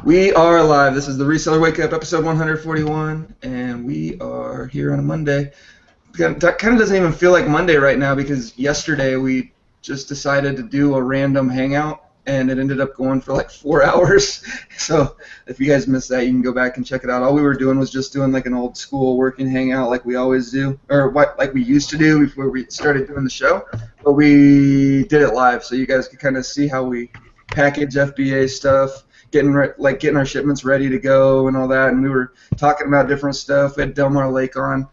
We are live. This is the Reseller Wake Up, episode 141, and we are here on a Monday. That kind of doesn't even feel like Monday right now because yesterday we just decided to do a random hangout, and it ended up going for like 4 hours. So if you guys missed that, you can go back and check it out. All we were doing was just doing like an old school working hangout like we always do, or like we used to do before we started doing the show, but we did it live so you guys could kind of see how we package FBA stuff. Getting our shipments ready to go and all that, and we were talking about different stuff. We had Delmar Lake on.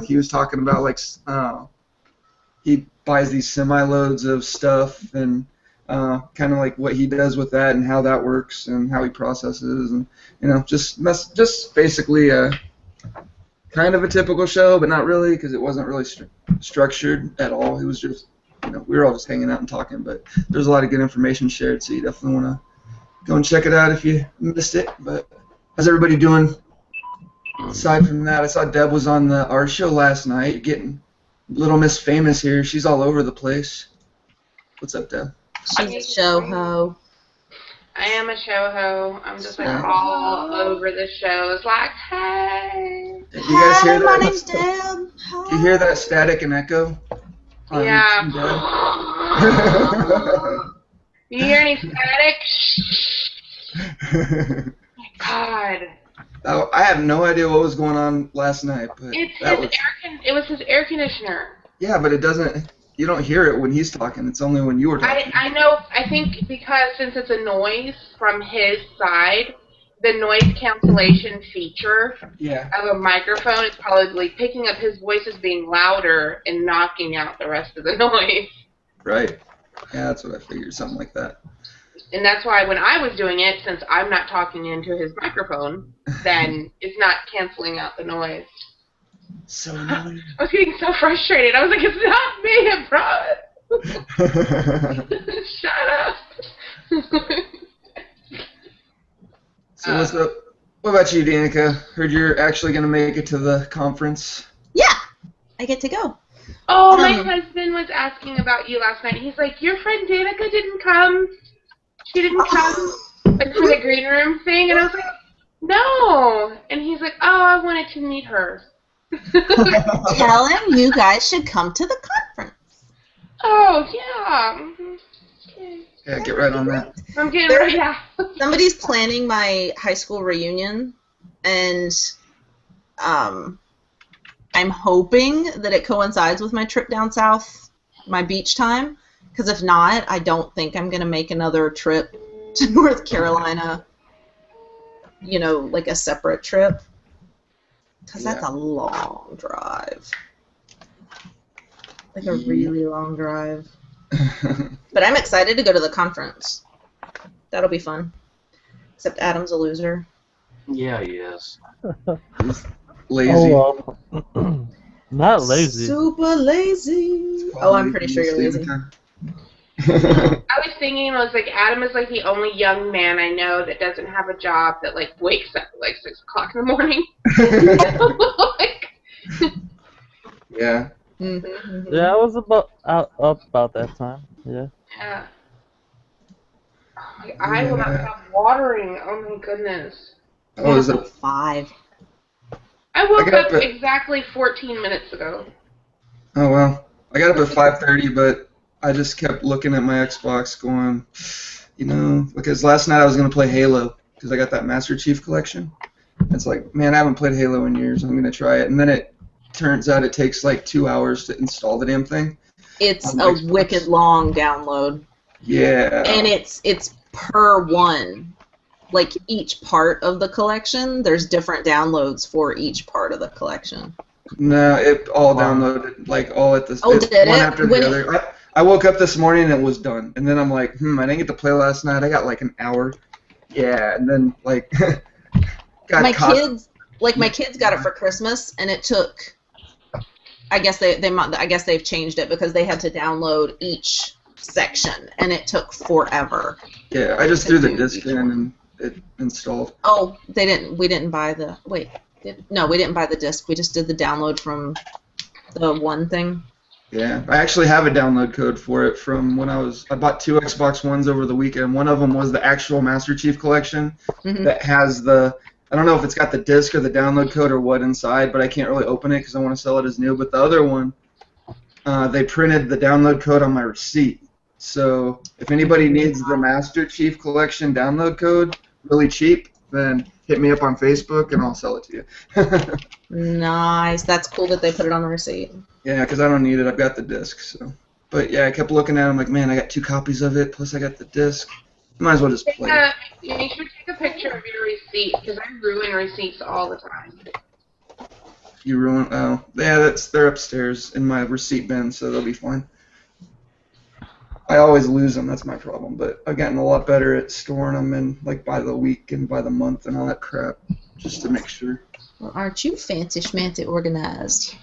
He was talking about he buys these semi-loads of stuff and kind of like what he does with that and how that works and how he processes, and just basically kind of a typical show, but not really because it wasn't really structured at all. It was just we were all just hanging out and talking, but there's a lot of good information shared, so you definitely want to go and check it out if you missed it. But how's everybody doing? Aside from that, I saw Deb was on our show last night, getting Little Miss Famous here. She's all over the place. What's up, Deb? She's a show ho. I am a show ho. I'm just like all over the shows. Like, hey. You guys hear that? My name's Deb. Do you hear that static and echo? Yeah. You hear any static? My God. I have no idea what was going on last night, but it was his air conditioner. Yeah, but it doesn't. You don't hear it when he's talking. It's only when you were talking. I know. I think because since it's a noise from his side, the noise cancellation feature of a microphone is probably picking up his voice as being louder and knocking out the rest of the noise. Right. Yeah, that's what I figured. Something like that. And that's why when I was doing it, since I'm not talking into his microphone, then it's not canceling out the noise. So annoying. I was getting so frustrated. I was like, it's not me, bro. Shut up. So what's up? What about you, Danica? Heard you're actually going to make it to the conference. Yeah, I get to go. Oh, my husband was asking about you last night. He's like, your friend Danica didn't come. She didn't come like, for the green room thing. And I was like, no. And he's like, oh, I wanted to meet her. Tell him you guys should come to the conference. Oh, yeah. Okay. Yeah, get right on that. I'm getting ready. Yeah. Somebody's planning my high school reunion, and I'm hoping that it coincides with my trip down south, my beach time, because if not, I don't think I'm going to make another trip to North Carolina, like a separate trip, because that's a long drive. Like a really long drive. But I'm excited to go to the conference. That'll be fun. Except Adam's a loser. Yeah, he is. Lazy. Oh, not lazy. Super lazy. Oh, I'm pretty sure you're lazy. I was thinking, I was like, Adam is like the only young man I know that doesn't have a job that like wakes up at like 6 o'clock in the morning. Yeah. Mm-hmm. Yeah, I was up about that time. Yeah. Yeah. Oh, my eyes will not stop watering. Oh my goodness. Oh, is it 5? I woke up exactly 14 minutes ago. Oh well, I got up at 5:30, but I just kept looking at my Xbox, going, because last night I was gonna play Halo because I got that Master Chief Collection. It's like, man, I haven't played Halo in years. I'm gonna try it, and then it turns out it takes like 2 hours to install the damn thing. It's a wicked long download. Yeah. And it's per one. Like each part of the collection, there's different downloads for each part of the collection. No, it all downloaded, like all at the one after the other. I woke up this morning and it was done, and then I'm like, I didn't get to play last night. I got like an hour. Yeah, and then like my kids got it for Christmas, and it took. I guess they've changed it because they had to download each section, and it took forever. Yeah, I just threw the disc in and it installed. Oh, we didn't buy the we didn't buy the disc. We just did the download from the one thing. Yeah, I actually have a download code for it from when I bought 2 Xbox Ones over the weekend. One of them was the actual Master Chief Collection that has I don't know if it's got the disc or the download code or what inside, but I can't really open it because I want to sell it as new. But the other one, they printed the download code on my receipt. So if anybody needs the Master Chief Collection download code really cheap, then hit me up on Facebook and I'll sell it to you. Nice. That's cool that they put it on the receipt. Yeah, because I don't need it. I've got the disc. So, but yeah, I kept looking at it. I'm like, man, I got 2 copies of it. Plus, I got the disc. Might as well just play it. You should take a picture of your receipt because I ruin receipts all the time. You ruin? Oh, yeah, they're upstairs in my receipt bin, so they'll be fine. I always lose them. That's my problem. But I've gotten a lot better at storing them in by the week and by the month and all that crap, just to make sure. Well, aren't you fancy schmancy organized?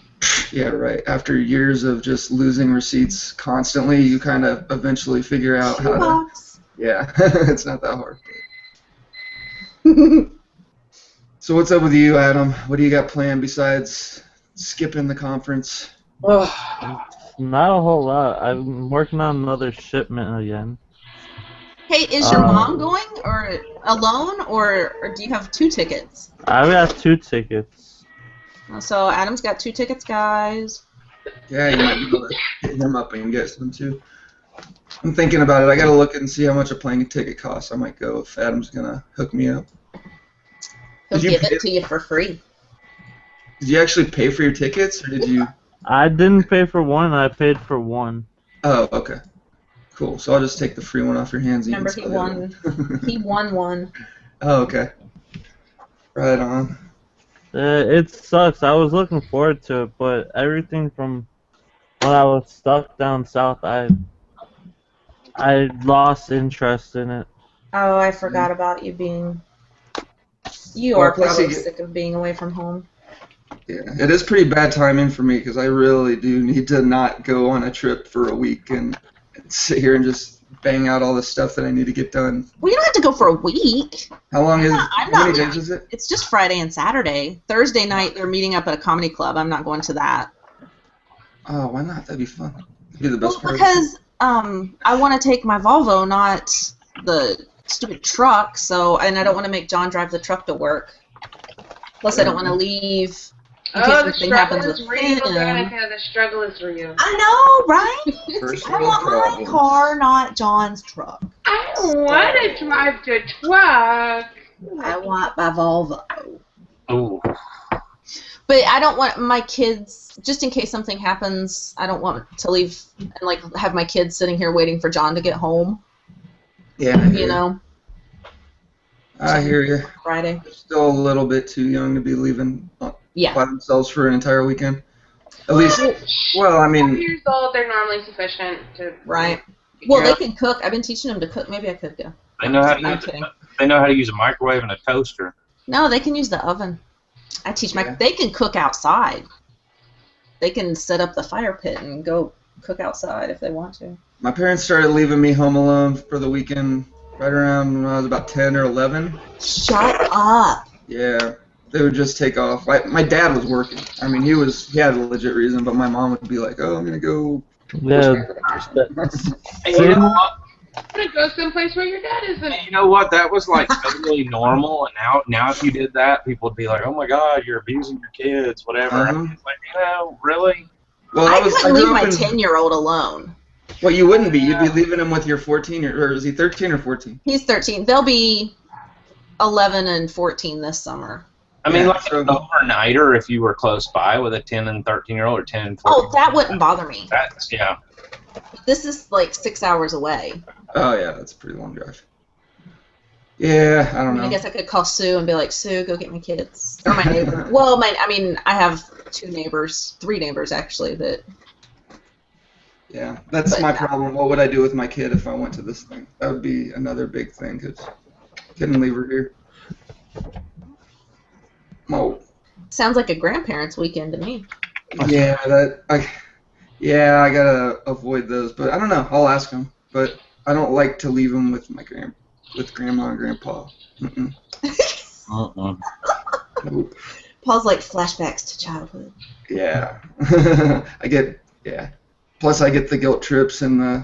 Yeah, right. After years of just losing receipts constantly, you kind of eventually figure out how to. Yeah, it's not that hard. So what's up with you, Adam? What do you got planned besides skipping the conference? Not a whole lot. I'm working on another shipment again. Hey, is your mom going or alone, or do you have 2 tickets? I've got 2 tickets. So Adam's got 2 tickets, guys. Yeah, you might be able to hit him up and get some too. I'm thinking about it. I gotta look and see how much a plane ticket costs. I might go if Adam's gonna hook me up. He'll give it to you for free. Did you actually pay for your tickets, or did you? I didn't pay for one. I paid for one. Oh, okay. Cool. So I'll just take the free one off your hands. Remember, he won. He won one. Oh, okay. Right on. It sucks. I was looking forward to it, but everything from when I was stuck down south, I lost interest in it. Oh, I forgot about you being. You are probably sick of being away from home. Yeah, it is pretty bad timing for me because I really do need to not go on a trip for a week and sit here and just bang out all the stuff that I need to get done. Well, you don't have to go for a week. How many days is it? It's just Friday and Saturday. Thursday night, they're meeting up at a comedy club. I'm not going to that. Oh, why not? That'd be fun. That'd be the best part. Because I want to take my Volvo, not the stupid truck. And I don't want to make John drive the truck to work. Plus, I don't want to leave. The struggle is real, Veronica. The struggle is real. I know, right? I want my car, not John's truck. I want to drive the truck. I want my Volvo. Ooh. But I don't want my kids, just in case something happens, I don't want to leave and have my kids sitting here waiting for John to get home. Yeah. You know? I hear you. Friday. They're still a little bit too young to be leaving by themselves for an entire weekend. At least, well, I mean. 4 years old, they're normally sufficient to. Right. Well, they can cook. I've been teaching them to cook. Maybe I could go. They know how to they know how to use a microwave and a toaster. No, they can use the oven. I teach they can cook outside. They can set up the fire pit and go cook outside if they want to. My parents started leaving me home alone for the weekend right around when I was about 10 or 11. Shut up. Yeah. They would just take off. My dad was working. I mean, he had a legit reason, but my mom would be like, "Oh, I'm gonna go." Yeah. Hey, you know what? I'm gonna go someplace where your dad isn't. You know what? That was totally normal, and now if you did that, people would be like, "Oh my God, you're abusing your kids," whatever. It's like, really? Well, I couldn't leave my 10-year-old alone. Well, you wouldn't be. You'd be leaving him with your 14 or is he 13 or 14? He's 13. They'll be 11 and 14 this summer. I mean, an overnighter if you were close by with a 10 and 13-year-old or 10 and 14. Oh, that wouldn't bother me. Yeah. This is 6 hours away. Oh, yeah, that's a pretty long drive. Yeah, I don't know. I guess I could call Sue and be like, Sue, go get my kids. Or my neighbor. Well, I have 3 neighbors, actually, that... Yeah, that's my problem. What would I do with my kid if I went to this thing? That would be another big thing, because I couldn't leave her here. Oh. Sounds like a grandparents' weekend to me. Yeah, I gotta avoid those, but I don't know. I'll ask him, but I don't like to leave him with grandma and grandpa. Nope. Paul's like flashbacks to childhood. Yeah, Plus, I get the guilt trips and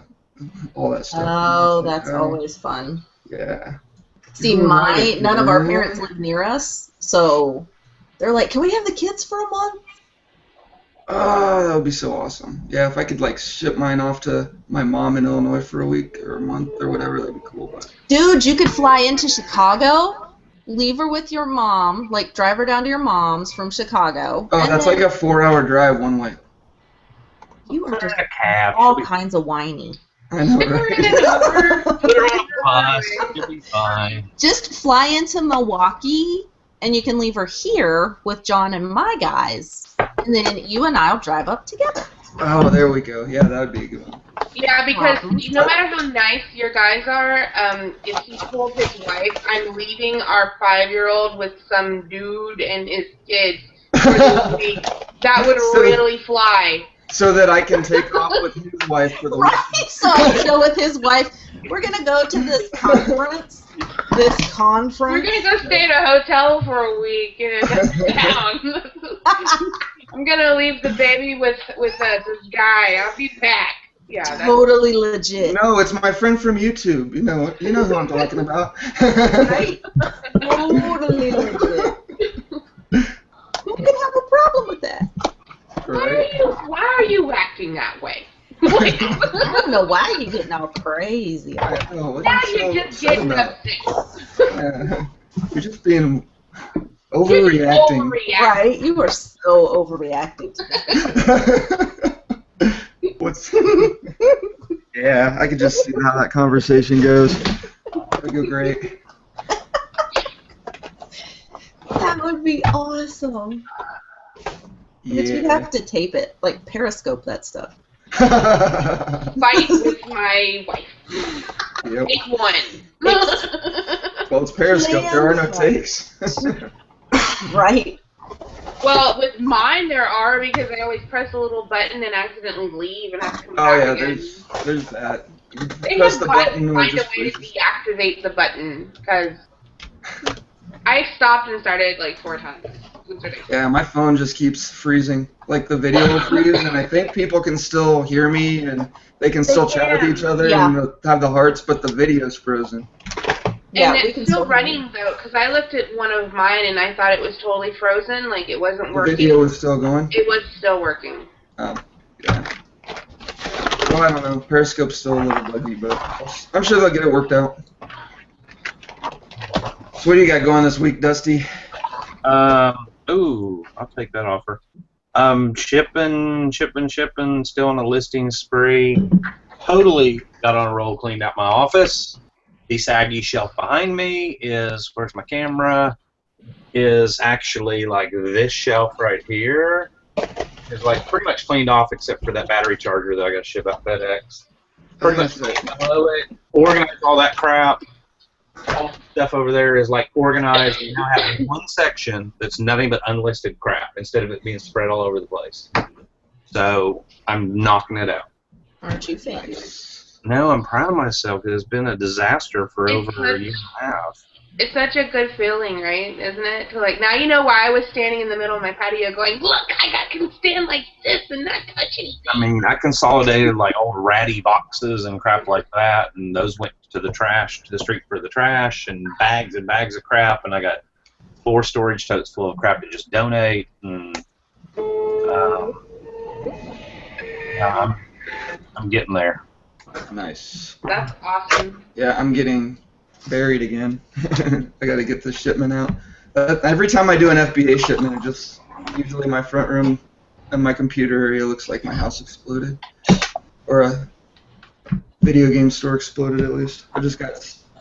all that stuff. Oh, that's always fun. Yeah. See, none of our parents live near us, so they're like, "Can we have the kids for a month?" Oh, that would be so awesome. Yeah, if I could like ship mine off to my mom in Illinois for a week or a month or whatever, that'd be cool. But dude, you could fly into Chicago, leave her with your mom, like drive her down to your mom's from Chicago. Oh, that's like a 4-hour drive one way. You are just a cab. all kinds of whiny. I know, right? Put her on a bus. You'll be fine. Just fly into Milwaukee, and you can leave her here with John and my guys, and then you and I'll drive up together. Oh, there we go. Yeah, that would be a good one. Yeah, because no matter how nice your guys are, if he told his wife, I'm leaving our 5-year-old with some dude and his kids for the week, that would really fly. So that I can take off with his wife for the week. Right, so I can go with his wife. We're going to go to this conference. We're going to go stay at a hotel for a week in a town. I'm going to leave the baby with this guy. I'll be back. Yeah, that's totally legit. No, it's my friend from YouTube. You know who I'm talking about. Right? Totally legit. Who can have a problem with that? Right. Why are you acting that way? I don't know why you're getting all crazy. Now you're just getting upset. You're just being overreacting. Right? You are so overreacting. Yeah, I could just see how that conversation goes. That'd go great. That would be awesome. Yeah. But you'd have to tape it, like Periscope that stuff. Fight with my wife. Yep. Take one. Well, it's Periscope. There are no takes. Right. Well, with mine there are, because I always press a little button and accidentally leave and have to come back again. There's that. They Press have the got button to and find it a just way to freezes. deactivate the button, because I stopped and started like 4 times. Yeah, my phone just keeps freezing. Like the video will freeze, and I think people can still hear me and they can still chat with each other and have the hearts, but the video's frozen. Yeah, and it's still running though, because I looked at one of mine and I thought it was totally frozen, like it wasn't working. The video was still going? It was still working. Oh, yeah. Well, I don't know. Periscope's still a little buggy, but I'm sure they'll get it worked out. So what do you got going this week, Dusty? Ooh, I'll take that offer. Shipping, still on a listing spree. Totally got on a roll, cleaned out my office. The saggy shelf behind me is, where's my camera, is actually like this shelf right here. It's like pretty much cleaned off except for that battery charger that I got to ship out FedEx. Pretty much below it, organized all that crap. All the stuff over there is like organized. We now have one section that's nothing but unlisted crap instead of it being spread all over the place. So I'm knocking it out. Aren't you fancy? No, I'm proud of myself because it's been a disaster for over a year and a half. It's such a good feeling, right? Isn't it? To like, now you know why I was standing in the middle of my patio going, look, can stand like this and not touch anything. I mean, I consolidated like old ratty boxes and crap like that, and those went to the trash, to the street for the trash, and bags of crap, and I got 4 storage totes full of crap to just donate. And I'm getting there. Nice. That's awesome. Yeah, I'm getting buried again. I got to get this shipment out. Every time I do an FBA shipment, it just usually my front room and my computer area looks like my house exploded, or a video game store exploded at least. I just got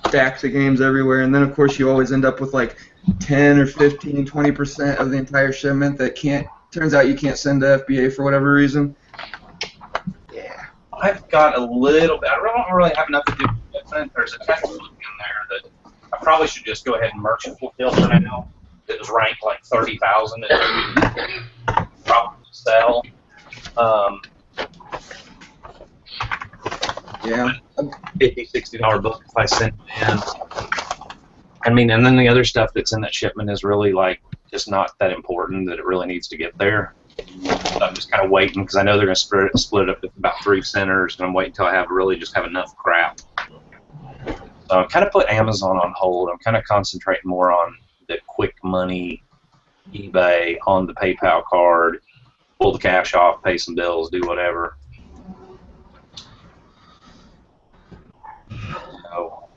stacks of games everywhere, and then of course you always end up with like 10 or 15, 20% of the entire shipment that turns out you can't send to FBA for whatever reason. I've got a little bit. I don't really have enough to do with it. There's a textbook in there that I probably should just go ahead and merchant fulfill for now. It was ranked like 30,000 and probably sell. Yeah. $50, $60 book if I send it in. I mean, and then the other stuff that's in that shipment is really like just not that important that it really needs to get there. So I'm just kind of waiting because I know they're going to split it up into about 3 centers, and I'm waiting until I have enough crap. So I kind of put Amazon on hold. I'm kind of concentrating more on the quick money, eBay, on the PayPal card, pull the cash off, pay some bills, do whatever. So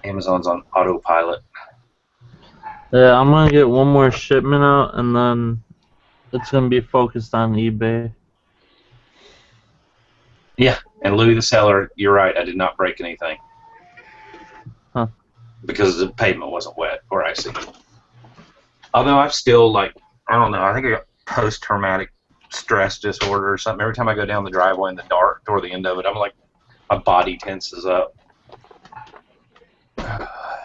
Amazon's on autopilot. Yeah, I'm gonna get one more shipment out, and then it's gonna be focused on eBay. Yeah, and Louis the Seller, you're right, I did not break anything. Huh. Because the pavement wasn't wet or icy. Although I've still, like, I don't know, I think I got post-traumatic stress disorder or something. Every time I go down the driveway in the dark toward the end of it, I'm like, my body tenses up.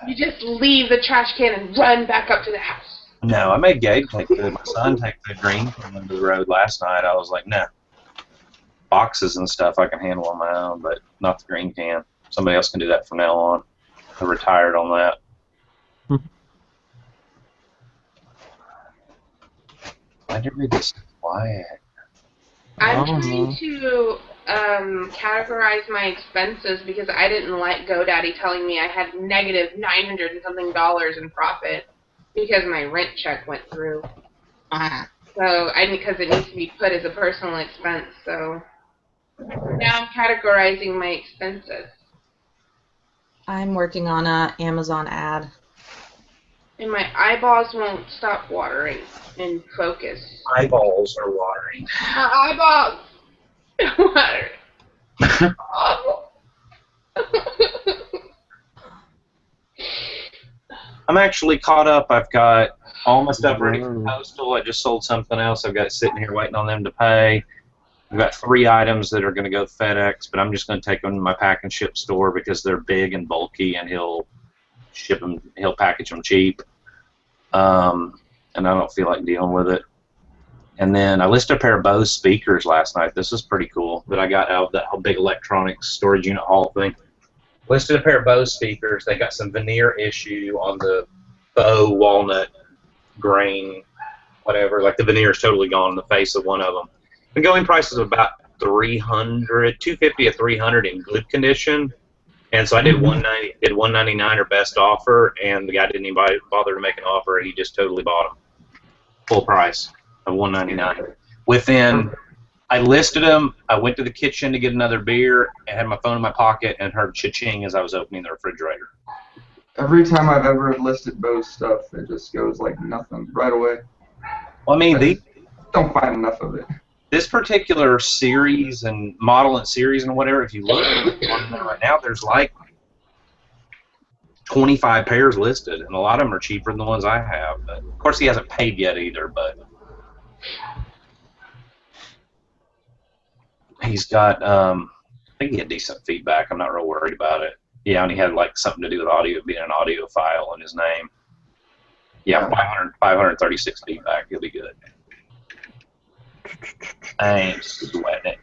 You just leave the trash can and run back up to the house. No, I made Gabe my son take the green can into the road last night. I was like, nah. Boxes and stuff I can handle on my own, but not the green can. Somebody else can do that from now on. I retired on that. Why did we just quiet? I'm trying to categorize my expenses because I didn't like GoDaddy telling me I had negative $900 and something in profit because my rent check went through. So because it needs to be put as a personal expense. So now I'm categorizing my expenses. I'm working on a Amazon ad. And my eyeballs won't stop watering and focus. Eyeballs are watering. My eyeballs watering. Awful. I'm actually caught up. I've got all my stuff ready for postal. I just sold something else. I've got it sitting here waiting on them to pay. I've got 3 items that are going to go FedEx, but I'm just going to take them to my pack and ship store because they're big and bulky, and he'll ship them. He'll package them cheap, and I don't feel like dealing with it. And then I listed a pair of Bose speakers last night. This is pretty cool that I got out of that whole big electronics storage unit haul thing. Listed a pair of Bose speakers. They got some veneer issue on the faux walnut grain, whatever. Like the veneer is totally gone in the face of one of them. The going price is about $250 to $300 in good condition. And so I did $199 or best offer, and the guy didn't even bother to make an offer. He just totally bought them. Full price of $199. I listed them. I went to the kitchen to get another beer and had my phone in my pocket and heard cha-ching as I was opening the refrigerator. Every time I've ever listed Bose stuff, it just goes like nothing right away. Well, I mean, don't find enough of it. This particular series and model and series and whatever, if you look on there right now, there's like 25 pairs listed, and a lot of them are cheaper than the ones I have. But of course, he hasn't paid yet either, but he's got, I think he had decent feedback. I'm not real worried about it. Yeah, and he had like something to do with audio, being an audio file in his name. Yeah, 536 feedback. He'll be good. I ain't sweating it.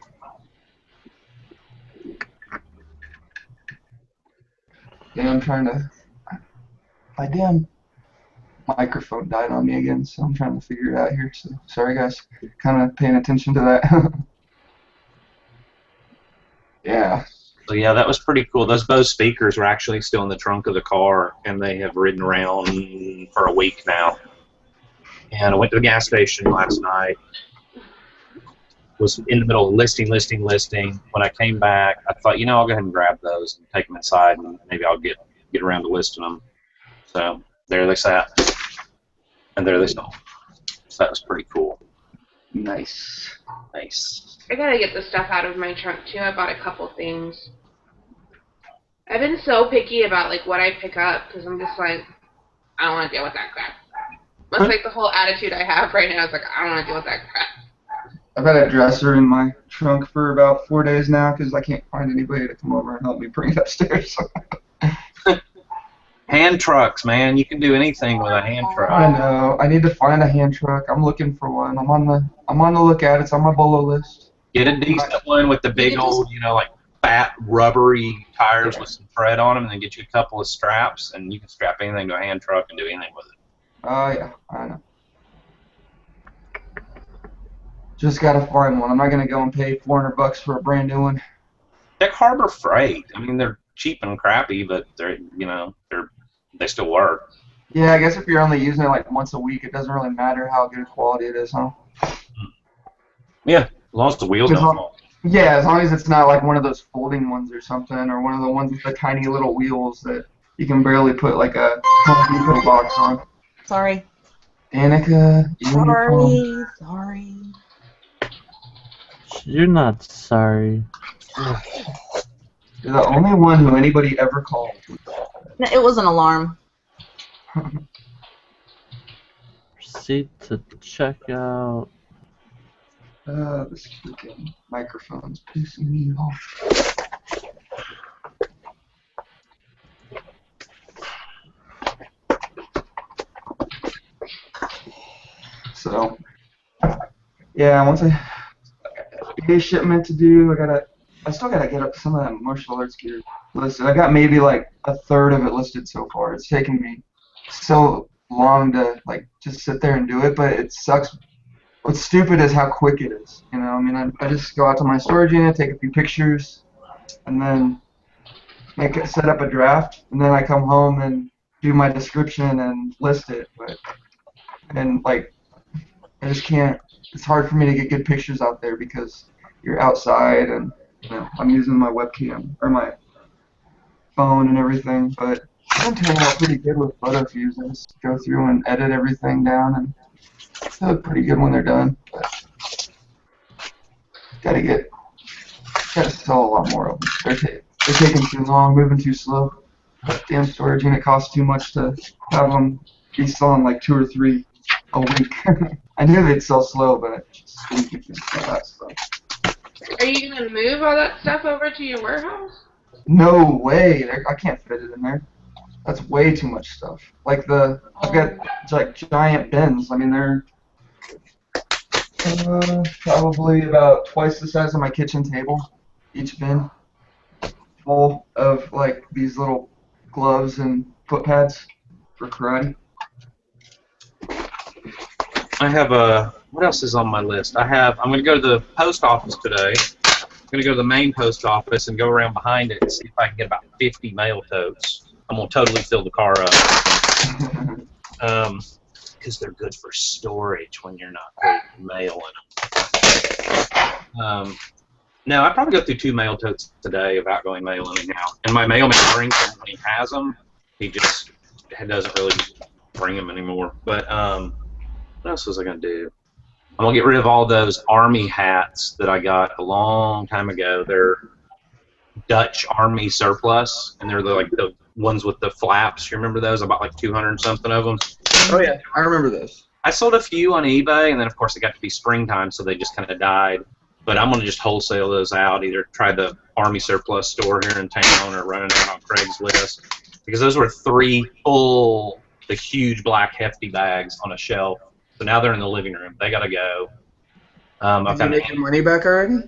Yeah, I'm trying to. My damn microphone died on me again, so I'm trying to figure it out here. So sorry, guys. Kind of paying attention to that. Yeah. So yeah, that was pretty cool. Those Bose speakers are actually still in the trunk of the car, and they have ridden around for a week now. And I went to the gas station last night. Was in the middle of listing. When I came back, I thought, you know, I'll go ahead and grab those and take them inside, and maybe I'll get around to listing them. So there they sat, and there they saw. So that was pretty cool. Nice. I gotta get the stuff out of my trunk too. I bought a couple things. I've been so picky about like what I pick up because I'm just like, I don't want to deal with that crap. That's like the whole attitude I have right now. It's like I don't want to deal with that crap. I've had a dresser in my trunk for about 4 days now because I can't find anybody to come over and help me bring it upstairs. Hand trucks, man. You can do anything with a hand truck. I know. I need to find a hand truck. I'm looking for one. I'm on the lookout. It's on my bolo list. Get a decent one with the big old, you know, like fat rubbery tires with some tread on them, and then get you a couple of straps, and you can strap anything to a hand truck and do anything with it. Oh yeah, I know. Just gotta find one. I'm not gonna go and pay $400 for a brand new one. Check Harbor Freight. I mean, they're cheap and crappy, but they still work. Yeah, I guess if you're only using it like once a week, it doesn't really matter how good quality it is, huh? Yeah, as long as the wheels don't fall. Yeah, as long as it's not like one of those folding ones or something, or one of the ones with the tiny little wheels that you can barely put like a Home Depot box on. Sorry. Danica, Sorry. You're not sorry. You're the only one who anybody ever called. No, it was an alarm. Proceed to checkout. This freaking microphone's pissing me off. So, yeah, once I got FBA shipment to do, I still gotta get up some of that martial arts gear listed. I got maybe like a third of it listed so far. It's taken me so long to like just sit there and do it, but it sucks. What's stupid is how quick it is. You know, I mean, I just go out to my storage unit, take a few pictures, and then set up a draft, and then I come home and do my description and list it. And like, I just can't. It's hard for me to get good pictures out there because you're outside, and you know, I'm using my webcam or my phone and everything. But I'm turning out pretty good with photo views. I just go through and edit everything down, and they look pretty good when they're done. But gotta sell a lot more of them. They're taking too long, moving too slow. Damn storage unit costs too much to have them be selling like 2 or 3 a week. I knew they'd sell slow, but I just didn't think they'd sell that stuff. Are you gonna move all that stuff over to your warehouse? No way! I can't fit it in there. That's way too much stuff. Like I've got like giant bins. I mean, they're probably about twice the size of my kitchen table. Each bin full of like these little gloves and foot pads for karate. I have what else is on my list? I'm going to go to the post office today. I'm going to go to the main post office and go around behind it and see if I can get about 50 mail totes. I'm going to totally fill the car up. Because they're good for storage when you're not putting mail in them. No, I probably go through 2 mail totes today of outgoing mail in and out. And my mailman brings them when he has them. He just doesn't really bring them anymore. But what else was I going to do? I'm going to get rid of all those Army hats that I got a long time ago. They're Dutch Army surplus, and they're like the ones with the flaps. You remember those? I bought like 200 and something of them. Oh, yeah. I remember those. I sold a few on eBay, and then, of course, it got to be springtime, so they just kind of died. But I'm going to just wholesale those out, either try the Army surplus store here in town or running them on Craigslist. Because those were 3 full, the huge black hefty bags on a shelf. So now they're in the living room. They got to go. Did you make your money back already?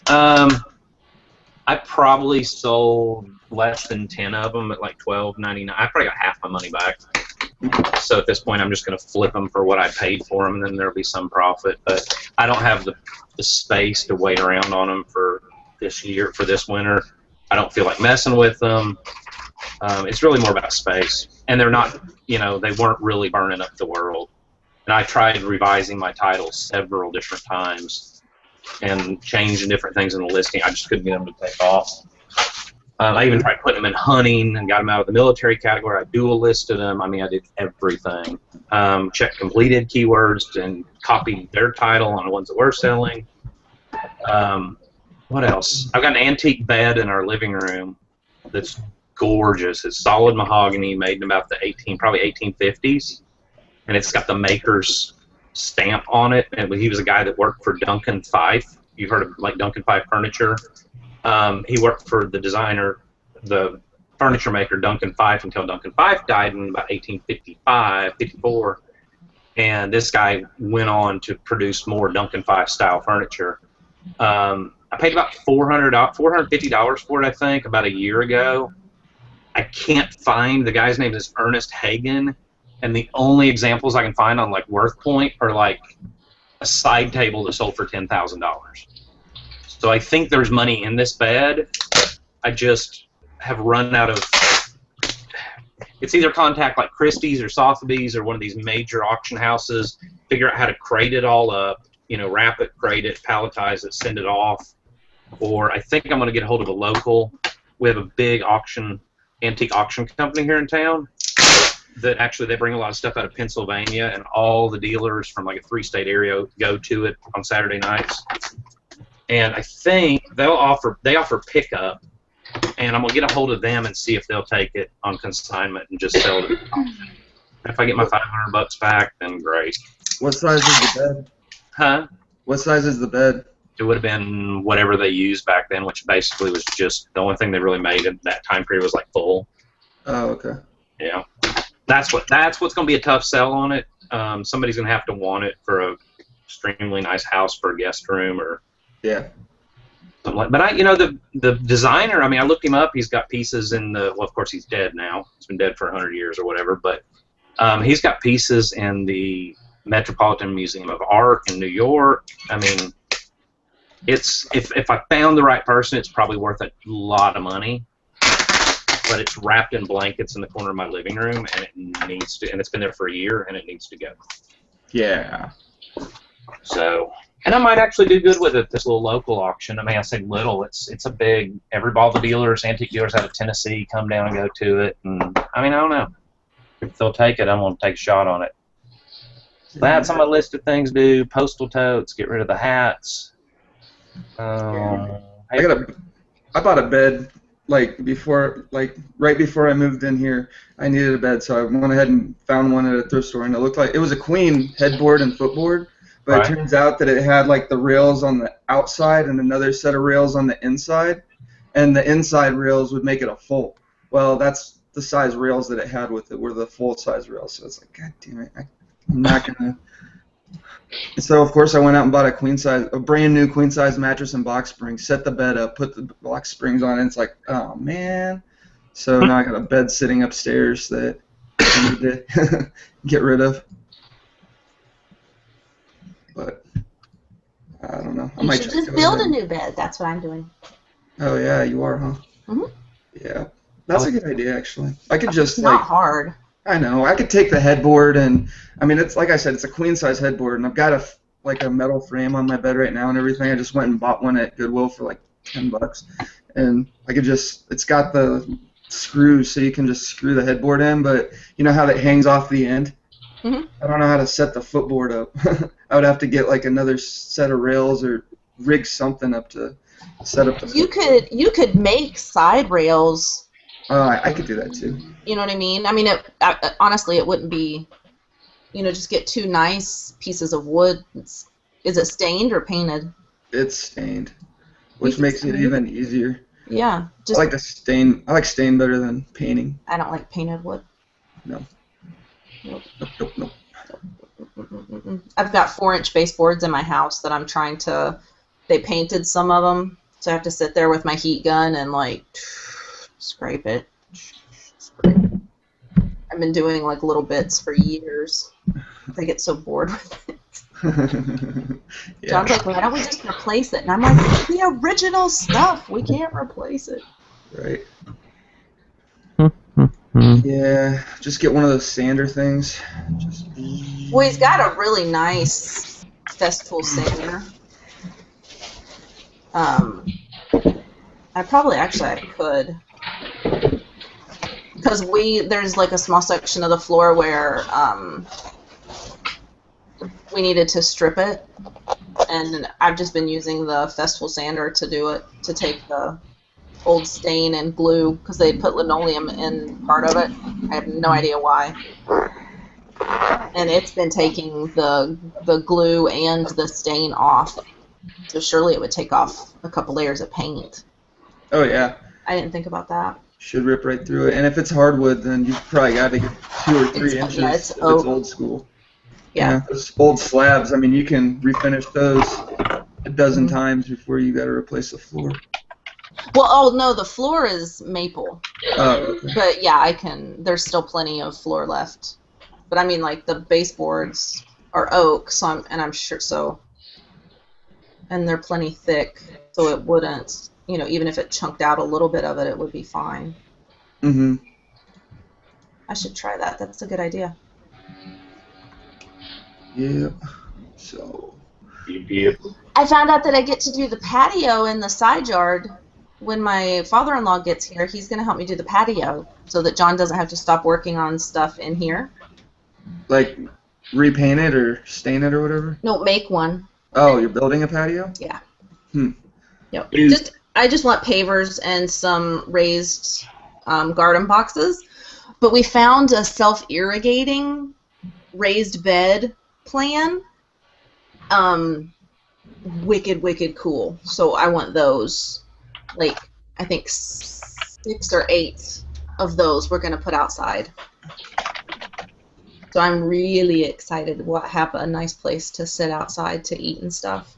I probably sold less than 10 of them at like $12.99. I probably got half my money back. So at this point, I'm just going to flip them for what I paid for them, and then there'll be some profit. But I don't have the space to wait around on them for this year, for this winter. I don't feel like messing with them. It's really more about space. And they're not, they weren't really burning up the world. And I tried revising my titles several different times and changing different things in the listing. I just couldn't get them to take off. I even tried putting them in hunting and got them out of the military category. I dual listed them. I mean, I did everything. Checked completed keywords and copied their title on the ones that we're selling. What else? I've got an antique bed in our living room that's gorgeous. It's solid mahogany, made in about probably 1850s. And it's got the maker's stamp on it. And he was a guy that worked for Duncan Fife. You've heard of like Duncan Fife Furniture. He worked for the designer, the furniture maker Duncan Fife, until Duncan Fife died in about 1855, 54. And this guy went on to produce more Duncan Fife style furniture. I paid about $450 for it, I think, about a year ago. I can't find, the guy's name is Ernest Hagen. And the only examples I can find on like WorthPoint are like a side table that sold for $10,000. So I think there's money in this bed. I just have run out of. It's either contact like Christie's or Sotheby's or one of these major auction houses, figure out how to crate it all up, wrap it, crate it, palletize it, send it off. Or I think I'm going to get a hold of a local. We have a big antique auction company here in town that actually they bring a lot of stuff out of Pennsylvania, and all the dealers from like a 3-state area go to it on Saturday nights. And I think they offer pickup. And I'm going to get a hold of them and see if they'll take it on consignment and just sell it. If I get my $500 back, then great. What size is the bed? Huh? What size is the bed? It would have been whatever they used back then, which basically was just the only thing they really made in that time period was like full. Oh, okay. Yeah. That's what's going to be a tough sell on it. Somebody's going to have to want it for a extremely nice house for a guest room or. Yeah. But the designer, I looked him up. He's got pieces in the, well, of course he's dead now. He's been dead for 100 years or whatever. But he's got pieces in the Metropolitan Museum of Art in New York. It's if I found the right person, it's probably worth a lot of money. But it's wrapped in blankets in the corner of my living room, and it needs to. And it's been there for a year, and it needs to go. Yeah. So. And I might actually do good with it, this little local auction. I say little. It's a big. All the dealers, antique dealers out of Tennessee come down and go to it. And I don't know. If they'll take it, I'm going to take a shot on it. So that's on my list of things to do. Postal totes, get rid of the hats. I bought a bed right before I moved in here. I needed a bed, so I went ahead and found one at a thrift store, and it looked like it was a queen headboard and footboard. But It turns out that it had the rails on the outside and another set of rails on the inside, and the inside rails would make it a full. Well, that's the size rails that it had with it were the full size rails. So it's like, God damn it, I'm not gonna. So of course I went out and bought a brand new queen size mattress and box springs, set the bed up, put the box springs on, and it's like, oh man. So now I got a bed sitting upstairs that I need to get rid of. But I don't know. You should just build a new bed. That's what I'm doing. Oh yeah, you are, huh? Mhm. Yeah, that's a good idea actually. I could just it's not hard. I know. I could take the headboard and it's like I said, it's a queen size headboard, and I've got a metal frame on my bed right now and everything. I just went and bought one at Goodwill for like $10, and I could it's got the screws, so you can just screw the headboard in. But you know how that hangs off the end? Mm-hmm. I don't know how to set the footboard up. I would have to get another set of rails or rig something up to set up the footboard. You could make side rails. I could do that too. You know what I mean? Honestly, it wouldn't be, just get 2 nice pieces of wood. Is it stained or painted? It's stained, which makes it even easier. Yeah. I like stain better than painting. I don't like painted wood. No. Nope. Nope. I've got 4-inch baseboards in my house that I'm trying to. They painted some of them, so I have to sit there with my heat gun and scrape it. I've been doing little bits for years. I get so bored with it. Yeah. John's like, why don't we just replace it? And I'm like, it's the original stuff. We can't replace it. Right. Yeah, just get one of those sander things. Well, he's got a really nice Festool sander. I could, because there's a small section of the floor where we needed to strip it, and I've just been using the Festool sander to do it, to take the old stain and glue, because they put linoleum in part of it. I have no idea why. And it's been taking the glue and the stain off. So surely it would take off a couple layers of paint. Oh yeah. I didn't think about that. Should rip right through it. And if it's hardwood, then you've probably got to get 2 or 3 inches. Yeah, it's old school. Yeah. Those old slabs, you can refinish those a dozen times before you got to replace the floor. Well, no, the floor is maple. Oh, okay. But yeah, there's still plenty of floor left. But the baseboards, or oak, so I'm sure so. And they're plenty thick, so it wouldn't, even if it chunked out a little bit of it, it would be fine. Mm-hmm. I should try that. That's a good idea. Yep. So. Yep. I found out that I get to do the patio in the side yard. When my father-in-law gets here, he's going to help me do the patio so that John doesn't have to stop working on stuff in here. Like repaint it or stain it or whatever? No, make one. Oh, you're building a patio? Yeah. Yep. I just want pavers and some raised garden boxes. But we found a self-irrigating raised bed plan. Wicked cool. So I want those. Like, I think 6 or 8 of those we're going to put outside. So I'm really excited. We'll have a nice place to sit outside to eat and stuff.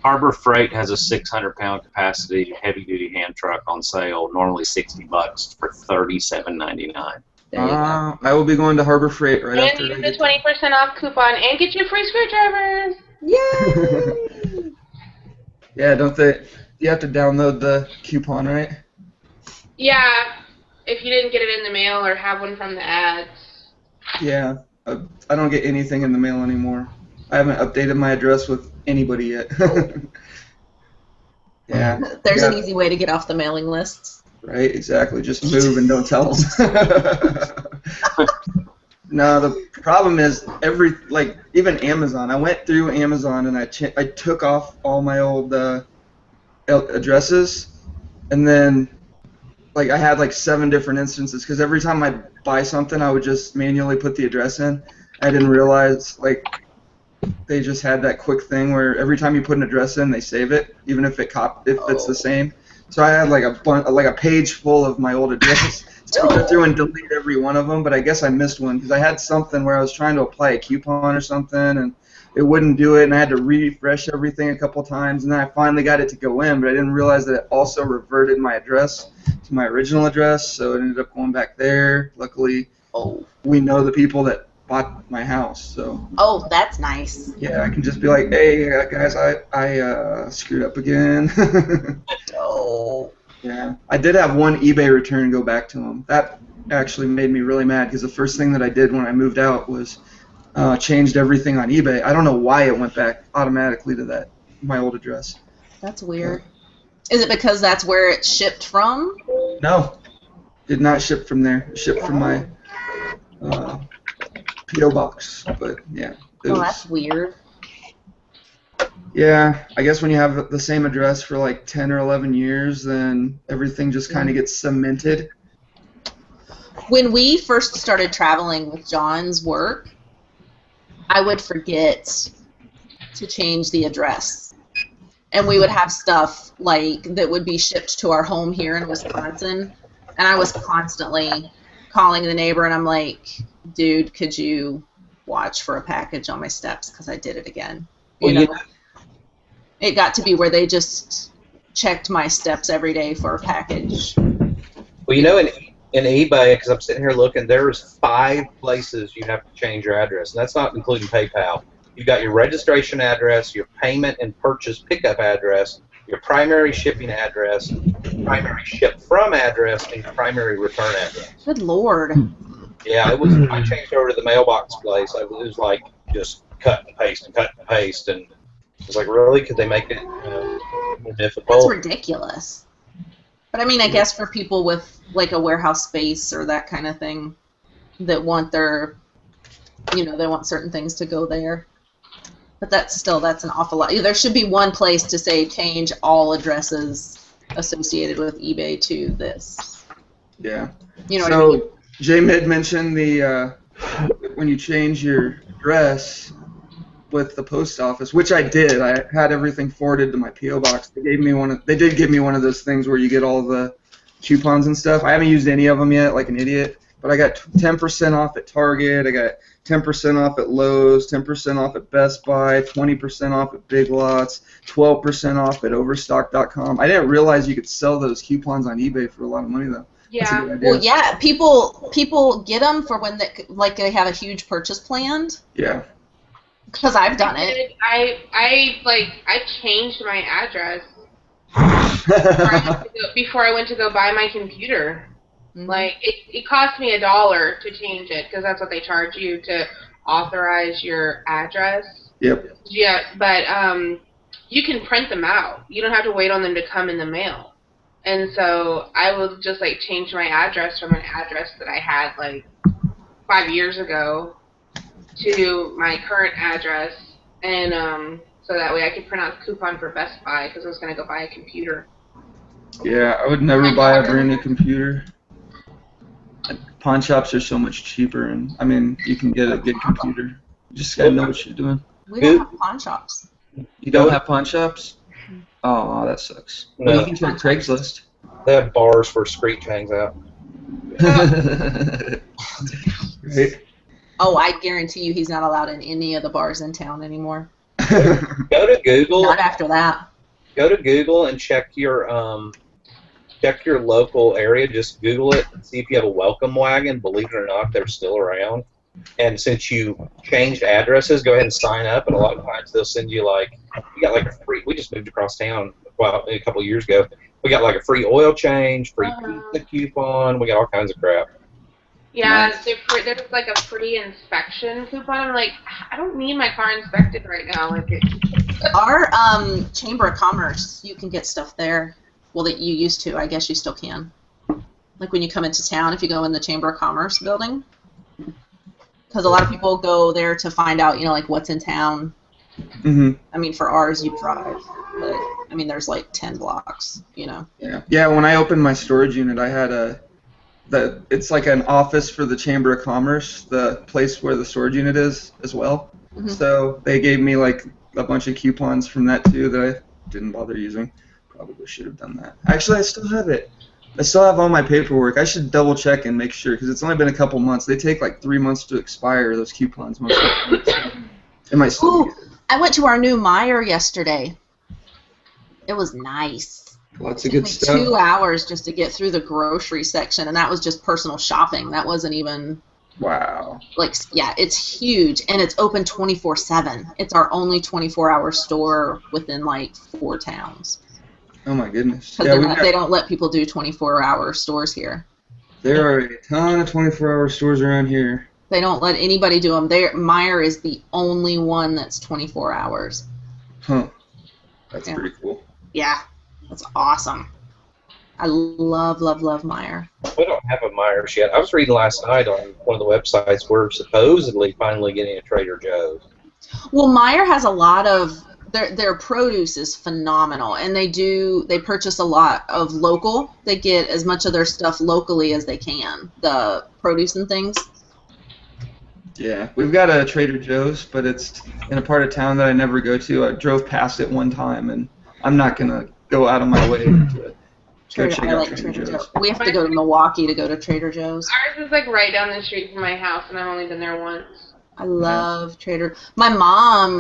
Harbor Freight has a 600-pound capacity heavy-duty hand truck on sale, normally $60 for $37.99. I will be going to Harbor Freight right and after. use the 20% off coupon and get you free screwdrivers. Yay! Yeah, don't they? You have to download the coupon, right? Yeah, if you didn't get it in the mail or have one from the ads. Yeah, I don't get anything in the mail anymore. I haven't updated my address with anybody yet. Yeah. There's an easy way to get off the mailing lists. Right, exactly. Just move and don't tell them. No, the problem is even Amazon. I went through Amazon and I took off all my old addresses, and then I had 7 different instances because every time I buy something, I would just manually put the address in. I didn't realize they just had that quick thing where every time you put an address in, they save it, even if it's the same. So I had a page full of my old addresses. So I go through and delete every one of them, but I guess I missed one because I had something where I was trying to apply a coupon or something, and it wouldn't do it, and I had to refresh everything a couple times, and then I finally got it to go in, but I didn't realize that it also reverted my address to my original address, so it ended up going back there. Luckily, we know the people that bought my house, so. Oh, that's nice. Yeah, I can just be like, hey, guys, I screwed up again. Oh. Yeah, I did have one eBay return go back to them. That actually made me really mad because the first thing that I did when I moved out was changed everything on eBay. I don't know why it went back automatically to my old address. That's weird. Is it because that's where it shipped from? No, did not ship from there. It shipped from my P.O. box, but yeah. That's weird. Yeah, I guess when you have the same address for 10 or 11 years, then everything just kind of gets cemented. When we first started traveling with John's work, I would forget to change the address. And we would have stuff that would be shipped to our home here in Wisconsin, and I was constantly calling the neighbor, and I'm like, dude, could you watch for a package on my steps because I did it again. You know? It got to be where they just checked my steps every day for a package. Well, in eBay, because I'm sitting here looking, there's 5 places you have to change your address, and that's not including PayPal. You've got your registration address, your payment and purchase pickup address, your primary shipping address, primary ship from address, and your primary return address. Good Lord. Yeah, it was. I changed over to the mailbox place. It was just cut and paste, and I was like, really? Could they make it more difficult? That's ridiculous. But I mean, I guess for people with a warehouse space or that kind of thing that want their, they want certain things to go there. But that's an awful lot. There should be one place to say change all addresses associated with eBay to this. Yeah. You know what I mean? J-Mid mentioned when you change your address with the post office, which I did. I had everything forwarded to my P.O. box. They did give me one of those things where you get all the coupons and stuff. I haven't used any of them yet, like an idiot. But I got 10% off at Target. I got 10% off at Lowe's, 10% off at Best Buy, 20% off at Big Lots, 12% off at Overstock.com. I didn't realize you could sell those coupons on eBay for a lot of money, though. That's a Yeah. good idea. Well, yeah, people get them for when they have a huge purchase planned. Yeah. Because I've done it. I changed my address before I went to go buy my computer. Mhm. Like it cost me $1 to change it because that's what they charge you to authorize your address. Yep. Yeah, but you can print them out. You don't have to wait on them to come in the mail. And so I will just like change my address from an address that I had like 5 years ago to my current address, and so that way I could print out the coupon for Best Buy because I was going to go buy a computer. Yeah, I would never buy a brand new computer. Pawn shops are so much cheaper, and I mean, you can get a good computer. You just gotta know what you're doing. We don't have pawn shops. You don't have pawn shops? Oh, that sucks. No. Well, you can check Craigslist. They have bars where Screech hangs out. Right? Oh, I guarantee you he's not allowed in any of the bars in town anymore. Go to Google. Not after that. Go to Google and check your local area. Just Google it and see if you have a welcome wagon. Believe it or not, they're still around. And since you changed addresses, go ahead and sign up. And a lot of times they'll send you you got like a free. We just moved across town a couple of years ago. We got like a free oil change, free pizza coupon. We got all kinds of crap. Yeah, Nice. there's like a free inspection coupon. I'm like, I don't need my car inspected right now. Like Our Chamber of Commerce, you can get stuff there. Well, that you used to. I guess you still can. Like when you come into town, if you go in the Chamber of Commerce building. Because a lot of people go there to find out, like what's in town. Mm-hmm. I mean, for ours, you drive. But, I mean, there's like 10 blocks, Yeah. Yeah, when I opened my storage unit, I had it's like an office for the Chamber of Commerce, the place where the storage unit is as well. Mhm. So they gave me like a bunch of coupons from that too that I didn't bother using. Probably should have done that. Actually, I still have it. I still have all my paperwork. I should double check and make sure because it's only been a couple months. They take like 3 months to expire, those coupons most of the time. It might still be. Ooh, I went to our new Meijer yesterday. It was nice. Lots of It good took me stuff. 2 hours just to get through the grocery section, and that was just personal shopping. That wasn't even Wow. it's huge, and it's open 24/7. It's our only 24-hour store within like 4 towns. Oh my goodness. Because Yeah, they don't let people do 24-hour stores here. there are a ton of 24-hour stores around here. They don't let anybody do them. Meijer is the only one that's 24 hours. Huh. That's Yeah. pretty cool. Yeah, that's awesome. I love, love, love Meijer. We don't have a Myers yet. I was reading last night on one of the websites we're supposedly finally getting a Trader Joe's. Well, Meijer has a lot of their produce is phenomenal, and they purchase a lot of local. They get as much of their stuff locally as they can, the produce and things. Yeah, we've got a Trader Joe's, but it's in a part of town that I never go to. I drove past it one time, and I'm not gonna go out of my way to go check I out like Trader Trader Joe's. Joe's. We have to go to Milwaukee to go to Trader Joe's. ours is like right down the street from my house, and I've only been there once. I love Trader. My mom,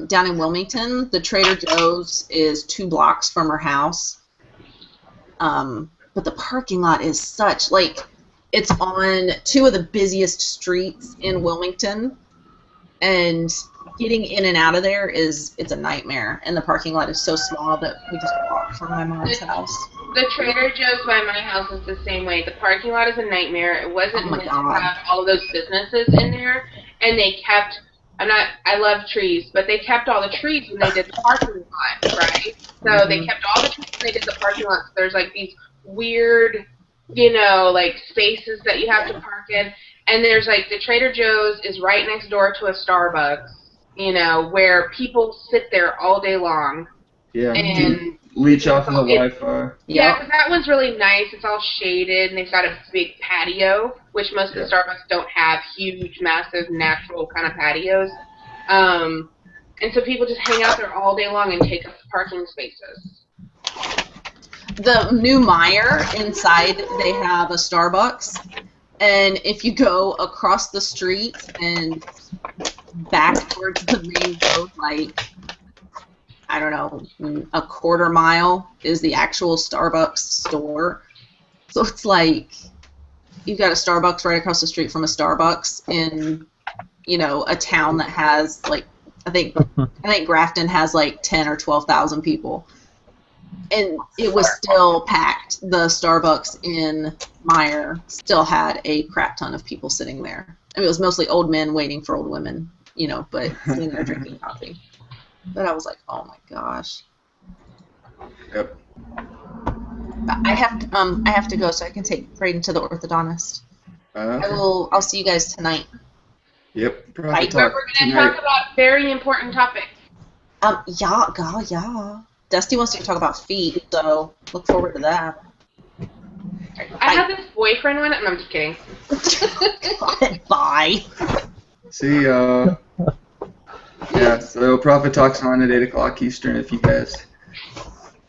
down in Wilmington, the Trader Joe's is 2 blocks from her house. But the parking lot is such it's on 2 of the busiest streets in Wilmington, and getting in and out of there it's a nightmare. And the parking lot is so small that we just walk from my mom's house. The Trader Joe's by my house is the same way. The parking lot is a nightmare. It wasn't Oh my meant God. to have all of those businesses in there, and they kept. I love trees, but they kept all the trees when they did the parking lot, right? So they kept all the trees when they did the parking lot. So there's like these weird, like spaces that you have to park in, and there's like the Trader Joe's is right next door to a Starbucks, where people sit there all day long. Yeah, And leech off of the Wi-Fi. yeah, 'cause that one's really nice. It's all shaded, and they've got a big patio, which most of the Starbucks don't have huge, massive, natural kind of patios. And so people just hang out there all day long and take up the parking spaces. The new Meijer, inside they have a Starbucks, and if you go across the street and back towards the main road, I don't know, a quarter mile is the actual Starbucks store. So it's like you've got a Starbucks right across the street from a Starbucks in, a town that has like I think Grafton has like 10 or 12,000 people, and it was still packed. The Starbucks in Meyer still had a crap ton of people sitting there. I mean, it was mostly old men waiting for old women, but sitting there drinking coffee. But I was like, oh my gosh. Yep. I have to go so I can take Brayden to the orthodontist. Okay. I'll see you guys tonight. Yep. Bye. We're going to talk about very important topics. Yeah. Dusty wants to talk about feet, so look forward to that. I have this boyfriend one, and I'm just kidding. Bye. See, yeah, so Prophet Talks on at 8 o'clock Eastern if you guys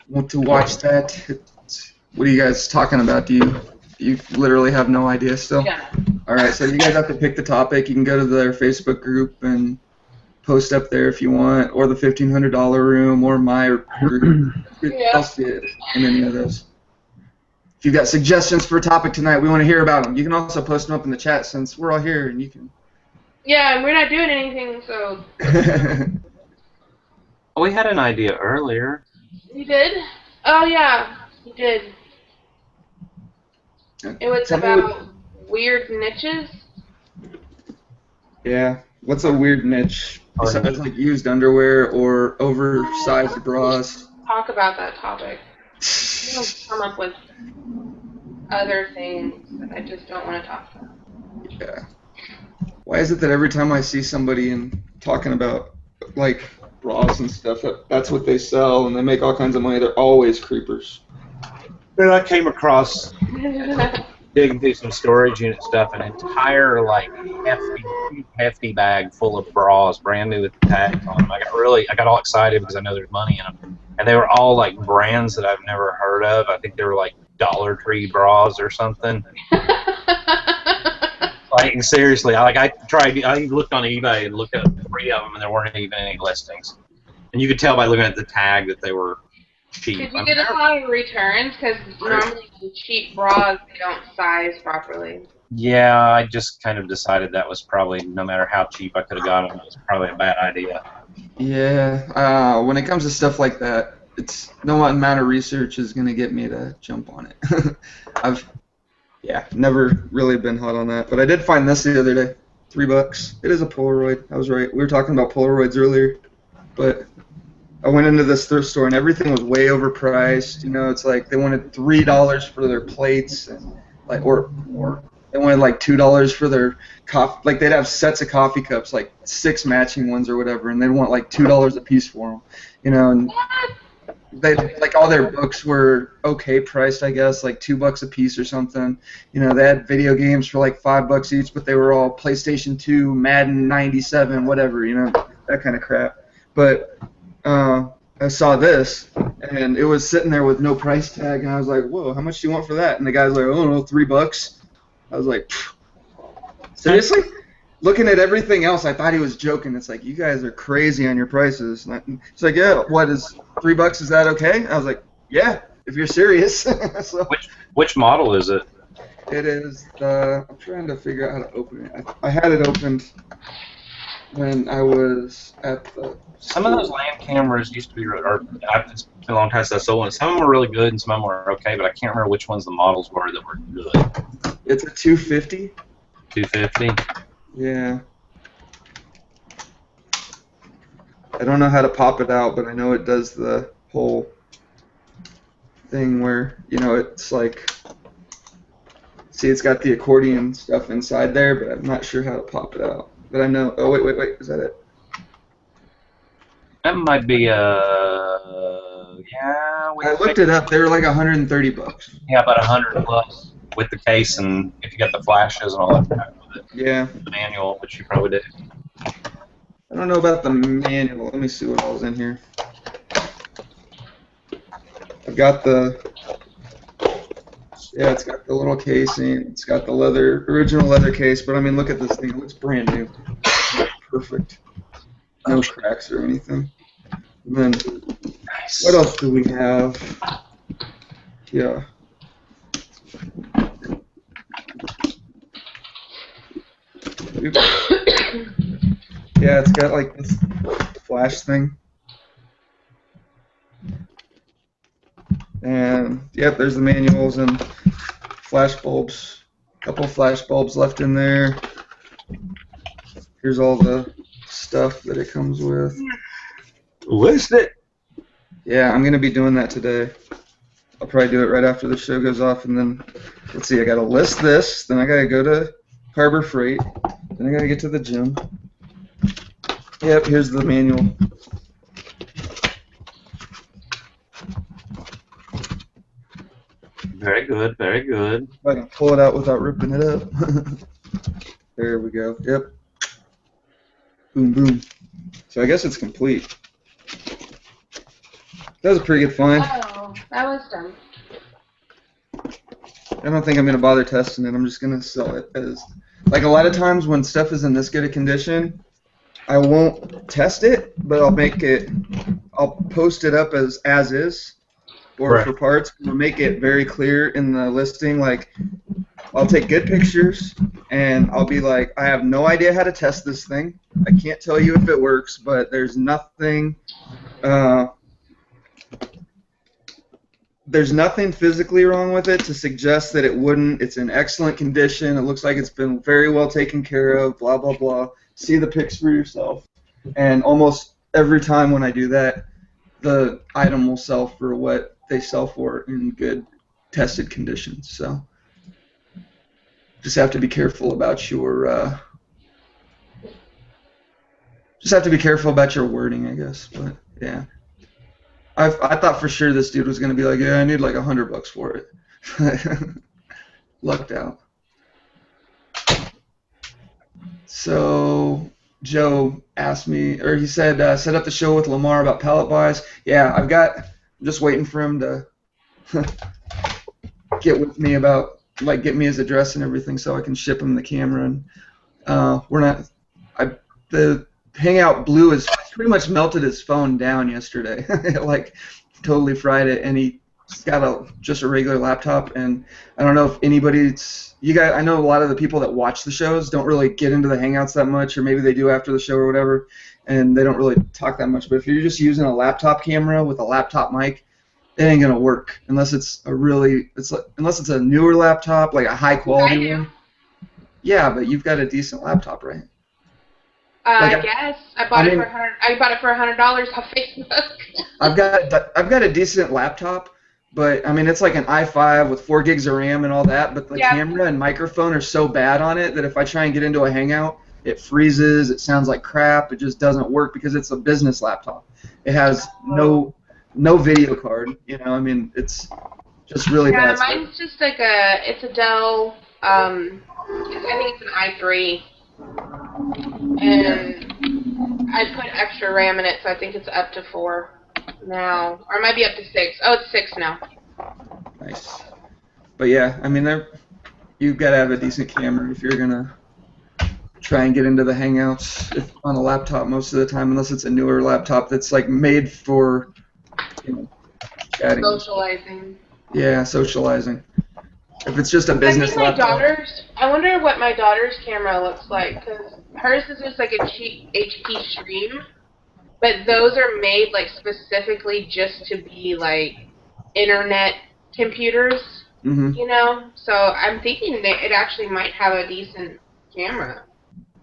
want to watch that. What are you guys talking about? Do you literally have no idea still? Yeah. All right, so you guys have to pick the topic. You can go to their Facebook group and post up there if you want, or the $1,500 room, or my group. Yeah. I'll see it in any of those. If you've got suggestions for a topic tonight, we want to hear about them. You can also post them up in the chat since we're all here, and you can. Yeah, and we're not doing anything, so. We had an idea earlier. You did? Oh, yeah, you did. It was about weird niches. Yeah. What's a weird niche besides like used underwear or oversized bras? Talk about that topic. You don't come up with other things that I just don't want to talk about. Yeah. Why is it that every time I see somebody talking about like bras and stuff, that's what they sell and they make all kinds of money? They're always creepers. Then I came across, digging through some storage unit stuff, an entire like hefty bag full of bras, brand new with the tags on them. I got all excited because I know there's money in them, and they were all like brands that I've never heard of. I think they were like Dollar Tree bras or something. Like seriously, I looked on eBay and looked at 3 of them, and there weren't even any listings. And you could tell by looking at the tag that they were cheap. Did you get a lot of returns? Because normally cheap bras, they don't size properly. Yeah, I just kind of decided that was probably, no matter how cheap I could have got them, it was probably a bad idea. Yeah, when it comes to stuff like that, it's no amount of research is going to get me to jump on it. I've never really been hot on that, but I did find this the other day, $3. It is a Polaroid. I was right. We were talking about Polaroids earlier, but I went into this thrift store and everything was way overpriced. It's like they wanted $3 for their plates, and like or they wanted like $2 for their coffee. Like they'd have sets of coffee cups, like 6 matching ones or whatever, and they'd want like $2 a piece for them. And they like all their books were okay priced, I guess, like $2 a piece or something. They had video games for like $5 each, but they were all PlayStation 2, Madden 97, whatever, that kind of crap. But I saw this, and it was sitting there with no price tag, and I was like, whoa, how much do you want for that? And the guy's like, oh, no, $3. I was like, seriously? Looking at everything else, I thought he was joking. It's like, you guys are crazy on your prices. And it's like, yeah, what is $3? Is that okay? I was like, yeah, if you're serious. So, which model is it? it is I'm trying to figure out how to open it. I had it opened when I was at the Some of those land cameras used to be, it's been a long time since I sold one. Some of them were really good and some of them were okay, but I can't remember which ones the models were that were good. It's a 250. 250? Yeah. I don't know how to pop it out, but I know it does the whole thing where, it's like, see, it's got the accordion stuff inside there, but I'm not sure how to pop it out. But I know, oh, wait, is that it? That might be yeah. I looked it up. They were like $130. Yeah, about $100+ with the case, and if you got the flashes and all that crap with it. Yeah. The manual, which you probably did. I don't know about the manual. Let me see what all's in here. I've got it's got the little casing. It's got the original leather case. But I mean, look at this thing. It looks brand new. Perfect. No cracks or anything. And then, what else do we have? Yeah. Yeah, it's got like this flash thing. And yep, there's the manuals and flash bulbs. A couple flash bulbs left in there. Here's all the stuff that it comes with. List it. Yeah, I'm gonna be doing that today. I'll probably do it right after the show goes off, and then let's see. I gotta list this. Then I gotta go to Harbor Freight. Then I gotta get to the gym. Yep, here's the manual. Very good, very good. If I can pull it out without ripping it up. There we go. Yep. Boom, boom. So I guess it's complete. That was a pretty good find. Oh, that was done. I don't think I'm going to bother testing it. I'm just going to sell it as... Like, a lot of times when stuff is in this good a condition, I won't test it, but I'll post it up as is, or Right. for parts. I'll make it very clear in the listing. Like, I'll take good pictures, and I'll be like, I have no idea how to test this thing. I can't tell you if it works, but there's nothing... There's nothing physically wrong with it to suggest that it wouldn't. It's in excellent condition. It looks like it's been very well taken care of, blah, blah, blah. See the pics for yourself. And almost every time when I do that, the item will sell for what they sell for in good, tested conditions. So just have to be careful about your wording, I guess. But, yeah. I thought for sure this dude was going to be like, yeah, I need like $100 for it. Lucked out. So Joe asked me, or he said, set up the show with Lamar about pallet buys. Yeah, I'm just waiting for him to get with me about, like, get me his address and everything so I can ship him the camera. And the Hangout Blue has pretty much melted his phone down yesterday. Like, totally fried it, and he's got just a regular laptop. And I don't know if I know a lot of the people that watch the shows don't really get into the Hangouts that much, or maybe they do after the show or whatever, and they don't really talk that much. But if you're just using a laptop camera with a laptop mic, it ain't gonna work unless it's unless it's a newer laptop, like a high quality one. Yeah, but you've got a decent laptop, right? I guess I bought it for $100 off Facebook. I've got a decent laptop, but I mean it's like an i5 with 4 gigs of RAM and all that. But the camera and microphone are so bad on it that if I try and get into a Hangout, it freezes. It sounds like crap. It just doesn't work because it's a business laptop. It has no video card. You know, I mean it's just really bad. Yeah, mine's just like it's a Dell. I think it's an i3. And I put extra RAM in it, so I think it's up to 4 now. Or it might be up to 6. Oh, it's 6 now. Nice. But yeah, I mean, you've got to have a decent camera if you're going to try and get into the Hangouts on a laptop most of the time, unless it's a newer laptop that's like made for, chatting. Socializing. Yeah, socializing. If it's just a business laptop. I wonder what my daughter's camera looks like, because hers is just like a cheap HP Stream, but those are made like specifically just to be like internet computers, you know? So I'm thinking that it actually might have a decent camera,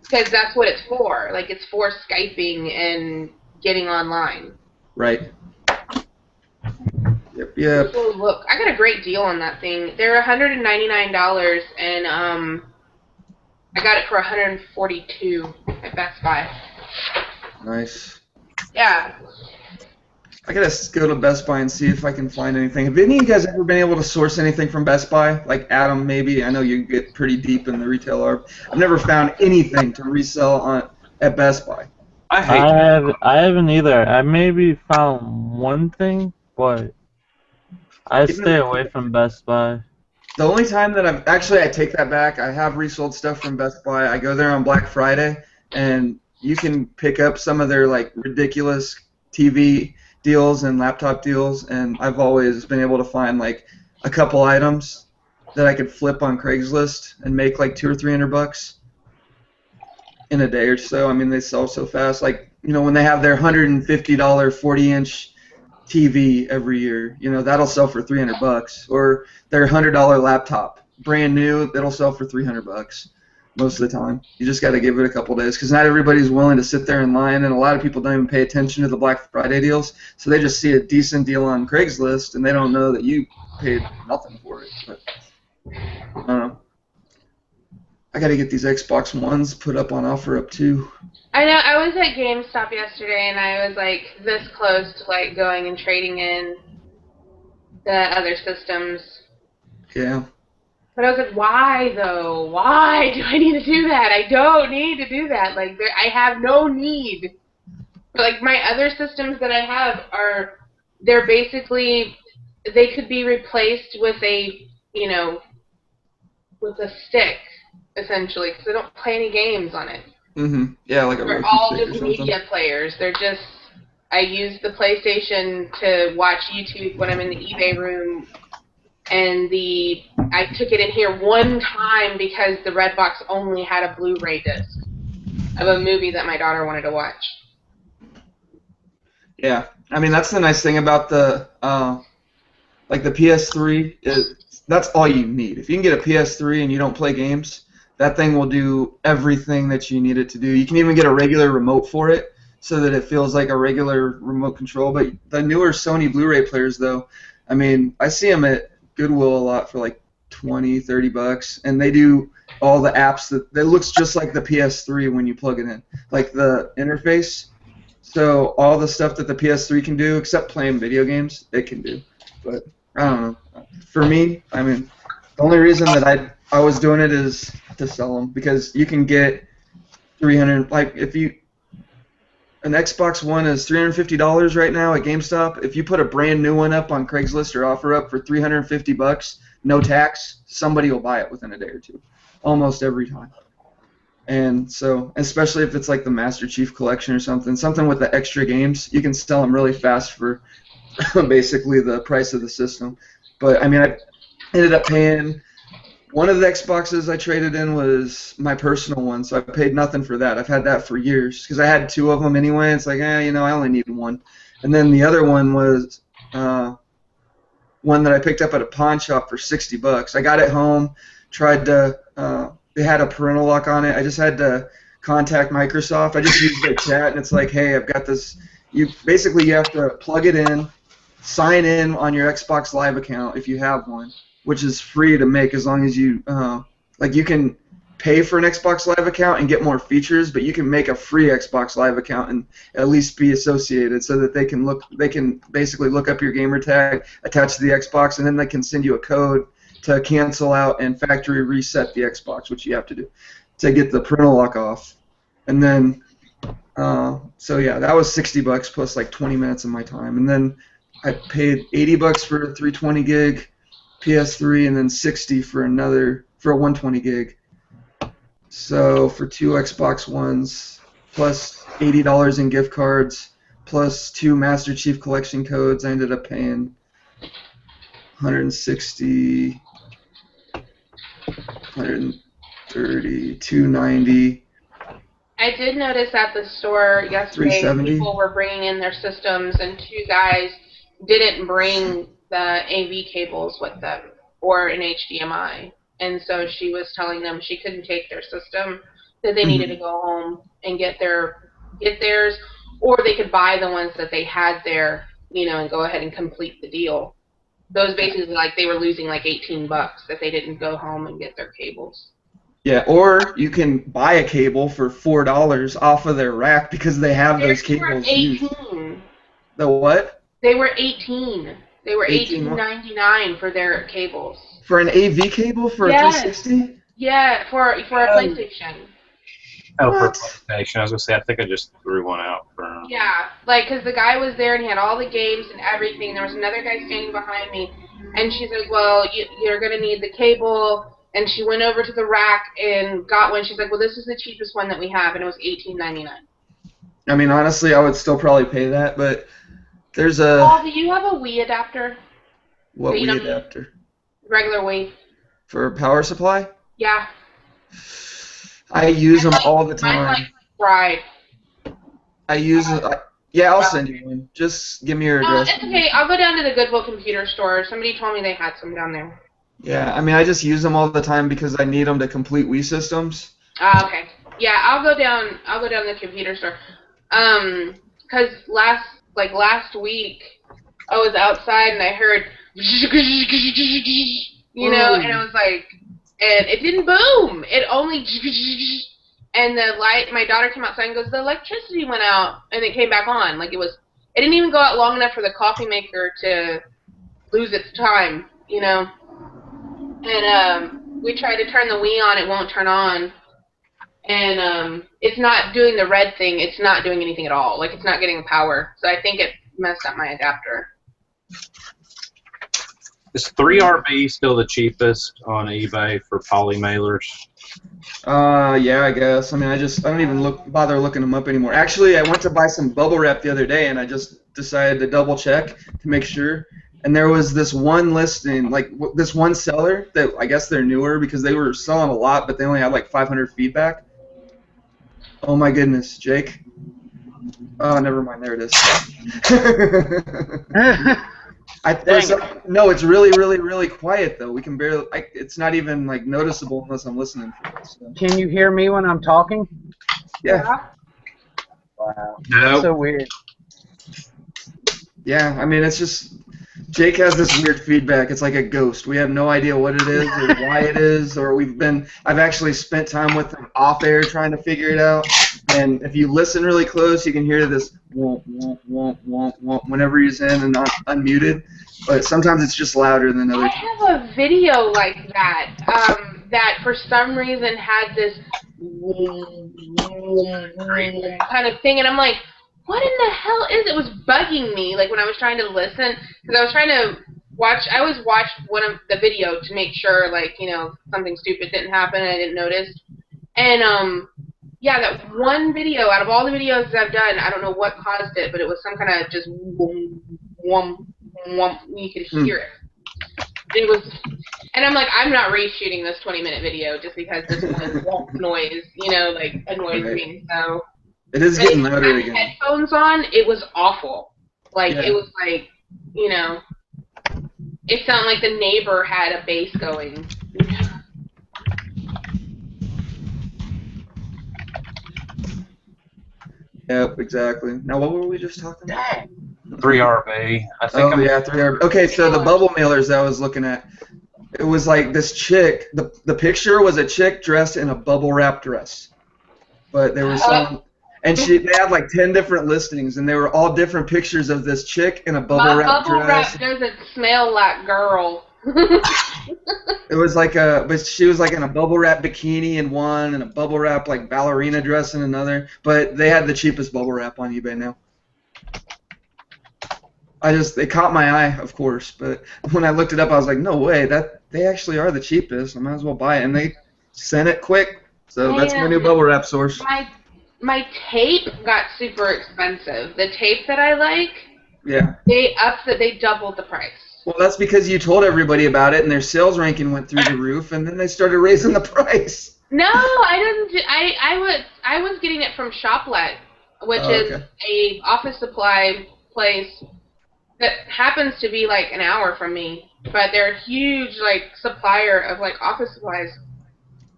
because that's what it's for. Like, it's for Skyping and getting online. Right. Yep. So look, I got a great deal on that thing. They're $199, and I got it for $142 at Best Buy. Nice. Yeah. I gotta go to Best Buy and see if I can find anything. Have any of you guys ever been able to source anything from Best Buy? Like Adam, maybe. I know you get pretty deep in the retail art. I've never found anything to resell at Best Buy. I haven't either. I maybe found one thing, but I stay away from Best Buy. The only time that I take that back. I have resold stuff from Best Buy. I go there on Black Friday, and you can pick up some of their like ridiculous TV deals and laptop deals, and I've always been able to find like a couple items that I could flip on Craigslist and make like $200 or $300 in a day or so. I mean, they sell so fast. Like, you know, when they have their $150 40-inch TV every year, you know, that'll sell for $300. Or their $100 laptop, brand new, that'll sell for $300 most of the time. You just got to give it a couple days because not everybody's willing to sit there in line, and a lot of people don't even pay attention to the Black Friday deals, so they just see a decent deal on Craigslist and they don't know that you paid nothing for it. But I don't know. I got to get these Xbox Ones put up on OfferUp too. I know. I was at GameStop yesterday, and I was like this close to like going and trading in the other systems. Yeah. But I was like, why though? Why do I need to do that? I don't need to do that. Like, I have no need. But, like, my other systems that I have are, they're basically, they could be replaced with a, you know, with a stick, essentially, because I don't play any games on it. Mm-hmm. Yeah, like a They're Roku all stick or just something. media players. They're just, I use the PlayStation to watch YouTube when I'm in the eBay room. And I took it in here one time because the Redbox only had a Blu-ray disc of a movie that my daughter wanted to watch. Yeah, I mean that's the nice thing about the like the PS3 is that's all you need. If you can get a PS3 and you don't play games, that thing will do everything that you need it to do. You can even get a regular remote for it so that it feels like a regular remote control. But the newer Sony Blu-ray players, though, I mean, I see them at Goodwill a lot for like $20, $30, and they do all the apps that looks just like the PS3 when you plug it in, like the interface. So all the stuff that the PS3 can do, except playing video games, it can do. But I don't know. For me, I mean, the only reason that I was doing it is to sell them because you can get 300. Like if you an Xbox One is $350 right now at GameStop. If you put a brand new one up on Craigslist or OfferUp for $350, no tax, somebody will buy it within a day or two, almost every time. And so, especially if it's like the Master Chief Collection or something with the extra games, you can sell them really fast for basically the price of the system. But I mean, I ended up paying. One of the Xboxes I traded in was my personal one, so I paid nothing for that. I've had that for years because I had two of them anyway. It's like, you know, I only need one. And then the other one was one that I picked up at a pawn shop for $60. I got it home, tried to. It had a parental lock on it. I just had to contact Microsoft. I just used their chat, and it's like, hey, I've got this. You have to plug it in, sign in on your Xbox Live account if you have one, which is free to make as long as you like you can pay for an Xbox Live account and get more features, but you can make a free Xbox Live account and at least be associated so that they can basically look up your gamer tag attached to the Xbox, and then they can send you a code to cancel out and factory reset the Xbox, which you have to do to get the parental lock off. And then so yeah, that was $60 plus like 20 minutes of my time, and then I paid $80 for a 320 gig PS3, and then $60 for a 120 gig. So for two Xbox Ones, plus $80 in gift cards, plus two Master Chief Collection codes, I ended up paying $160, $130, $290. I did notice at the store yesterday $370. people were bringing in their systems, and two guys didn't bring the AV cables with them or an HDMI. And so she was telling them she couldn't take their system, that they needed to go home and get theirs, or they could buy the ones that they had there, you know, and go ahead and complete the deal. Those basically, like, they were losing like $18 that they didn't go home and get their cables. Yeah, or you can buy a cable for $4 off of their rack because they have those cables. They were 18. The what? They were 18. They were $18.99 for their cables. For an AV cable for a 360? Yeah, for a PlayStation. Oh, What? for PlayStation. I was gonna say, I think I just threw one out for. Yeah, like, because the guy was there and he had all the games and everything. There was another guy standing behind me, and she's like, well, you're going to need the cable. And she went over to the rack and got one. She's like, well, this is the cheapest one that we have, and it was $18.99. I mean, honestly, I would still probably pay that, but there's a... Paul, do you have a Wii adapter? What So you Wii don't adapter? Regular Wii. For power supply? Yeah. I use them all the Mine's like time. fried. Yeah, I'll send you one. Just give me your address. It's okay. I'll go down to the Goodwill computer store. Somebody told me they had some down there. Yeah, I mean, I just use them all the time because I need them to complete Wii systems. Okay. Yeah, I'll go down to the computer store. 'Cause last week I was outside and I heard and I was like, and it didn't boom. It only and the light. My daughter came outside and goes, the electricity went out, and it came back on. Like it didn't even go out long enough for the coffee maker to lose its time, And we tried to turn the Wii on, it won't turn on. And it's not doing the red thing. It's not doing anything at all. Like, it's not getting power. So I think it messed up my adapter. Is 3RB still the cheapest on eBay for poly mailers? Yeah, I guess. I mean, I don't even bother looking them up anymore. Actually, I went to buy some bubble wrap the other day, and I just decided to double check to make sure. And there was this one listing, like this one seller that I guess they're newer because they were selling a lot, but they only had like 500 feedback. Oh my goodness, Jake. Oh, never mind. There it is. No, it's really, really, really quiet though. We can barely. It's not even like noticeable unless I'm listening for it. So. Can you hear me when I'm talking? Yeah. Wow. No. That's so weird. Yeah, I mean, it's just Jake has this weird feedback. It's like a ghost. We have no idea what it is or why it is, or I've actually spent time with him off air trying to figure it out. And if you listen really close, you can hear this womp, womp, womp, womp, womp whenever he's in and not unmuted. But sometimes it's just louder than other times. I have a video like that, that for some reason had this kind of thing, and I'm like, what in the hell is it? It was bugging me, like when I was trying to listen, because I was trying to watch. I always watched one of the video to make sure, like, something stupid didn't happen and I didn't notice. And yeah, that one video out of all the videos I've done, I don't know what caused it, but it was some kind of just whomp, whomp, whomp. You could hear it. It was, and I'm like, I'm not reshooting this 20-minute video just because this one whomp noise, like annoys me. So. It is getting louder again. Headphones on, it was awful. Like, yeah. It was like, it sounded like the neighbor had a bass going. Yep, exactly. Now, what were we just talking about? 3RB. I think. Yeah, 3RB. Okay, so the bubble mailers I was looking at, it was like this chick. The picture was a chick dressed in a bubble wrap dress, but there was some. And they had like 10 different listings, and they were all different pictures of this chick in a bubble wrap dress. Bubble wrap doesn't smell like girl. It was like but she was like in a bubble wrap bikini in one, and a bubble wrap like ballerina dress in another. But they had the cheapest bubble wrap on eBay now. They caught my eye, of course, but when I looked it up, I was like, no way, they actually are the cheapest. I might as well buy it, and they sent it quick. So that's my new bubble wrap source. My tape got super expensive. The tape that I like, yeah, they doubled the price. Well, that's because you told everybody about it, and their sales ranking went through the roof, and then they started raising the price. No, I didn't. I was getting it from Shoplet, which is a office supply place that happens to be like an hour from me, but they're a huge like supplier of like office supplies.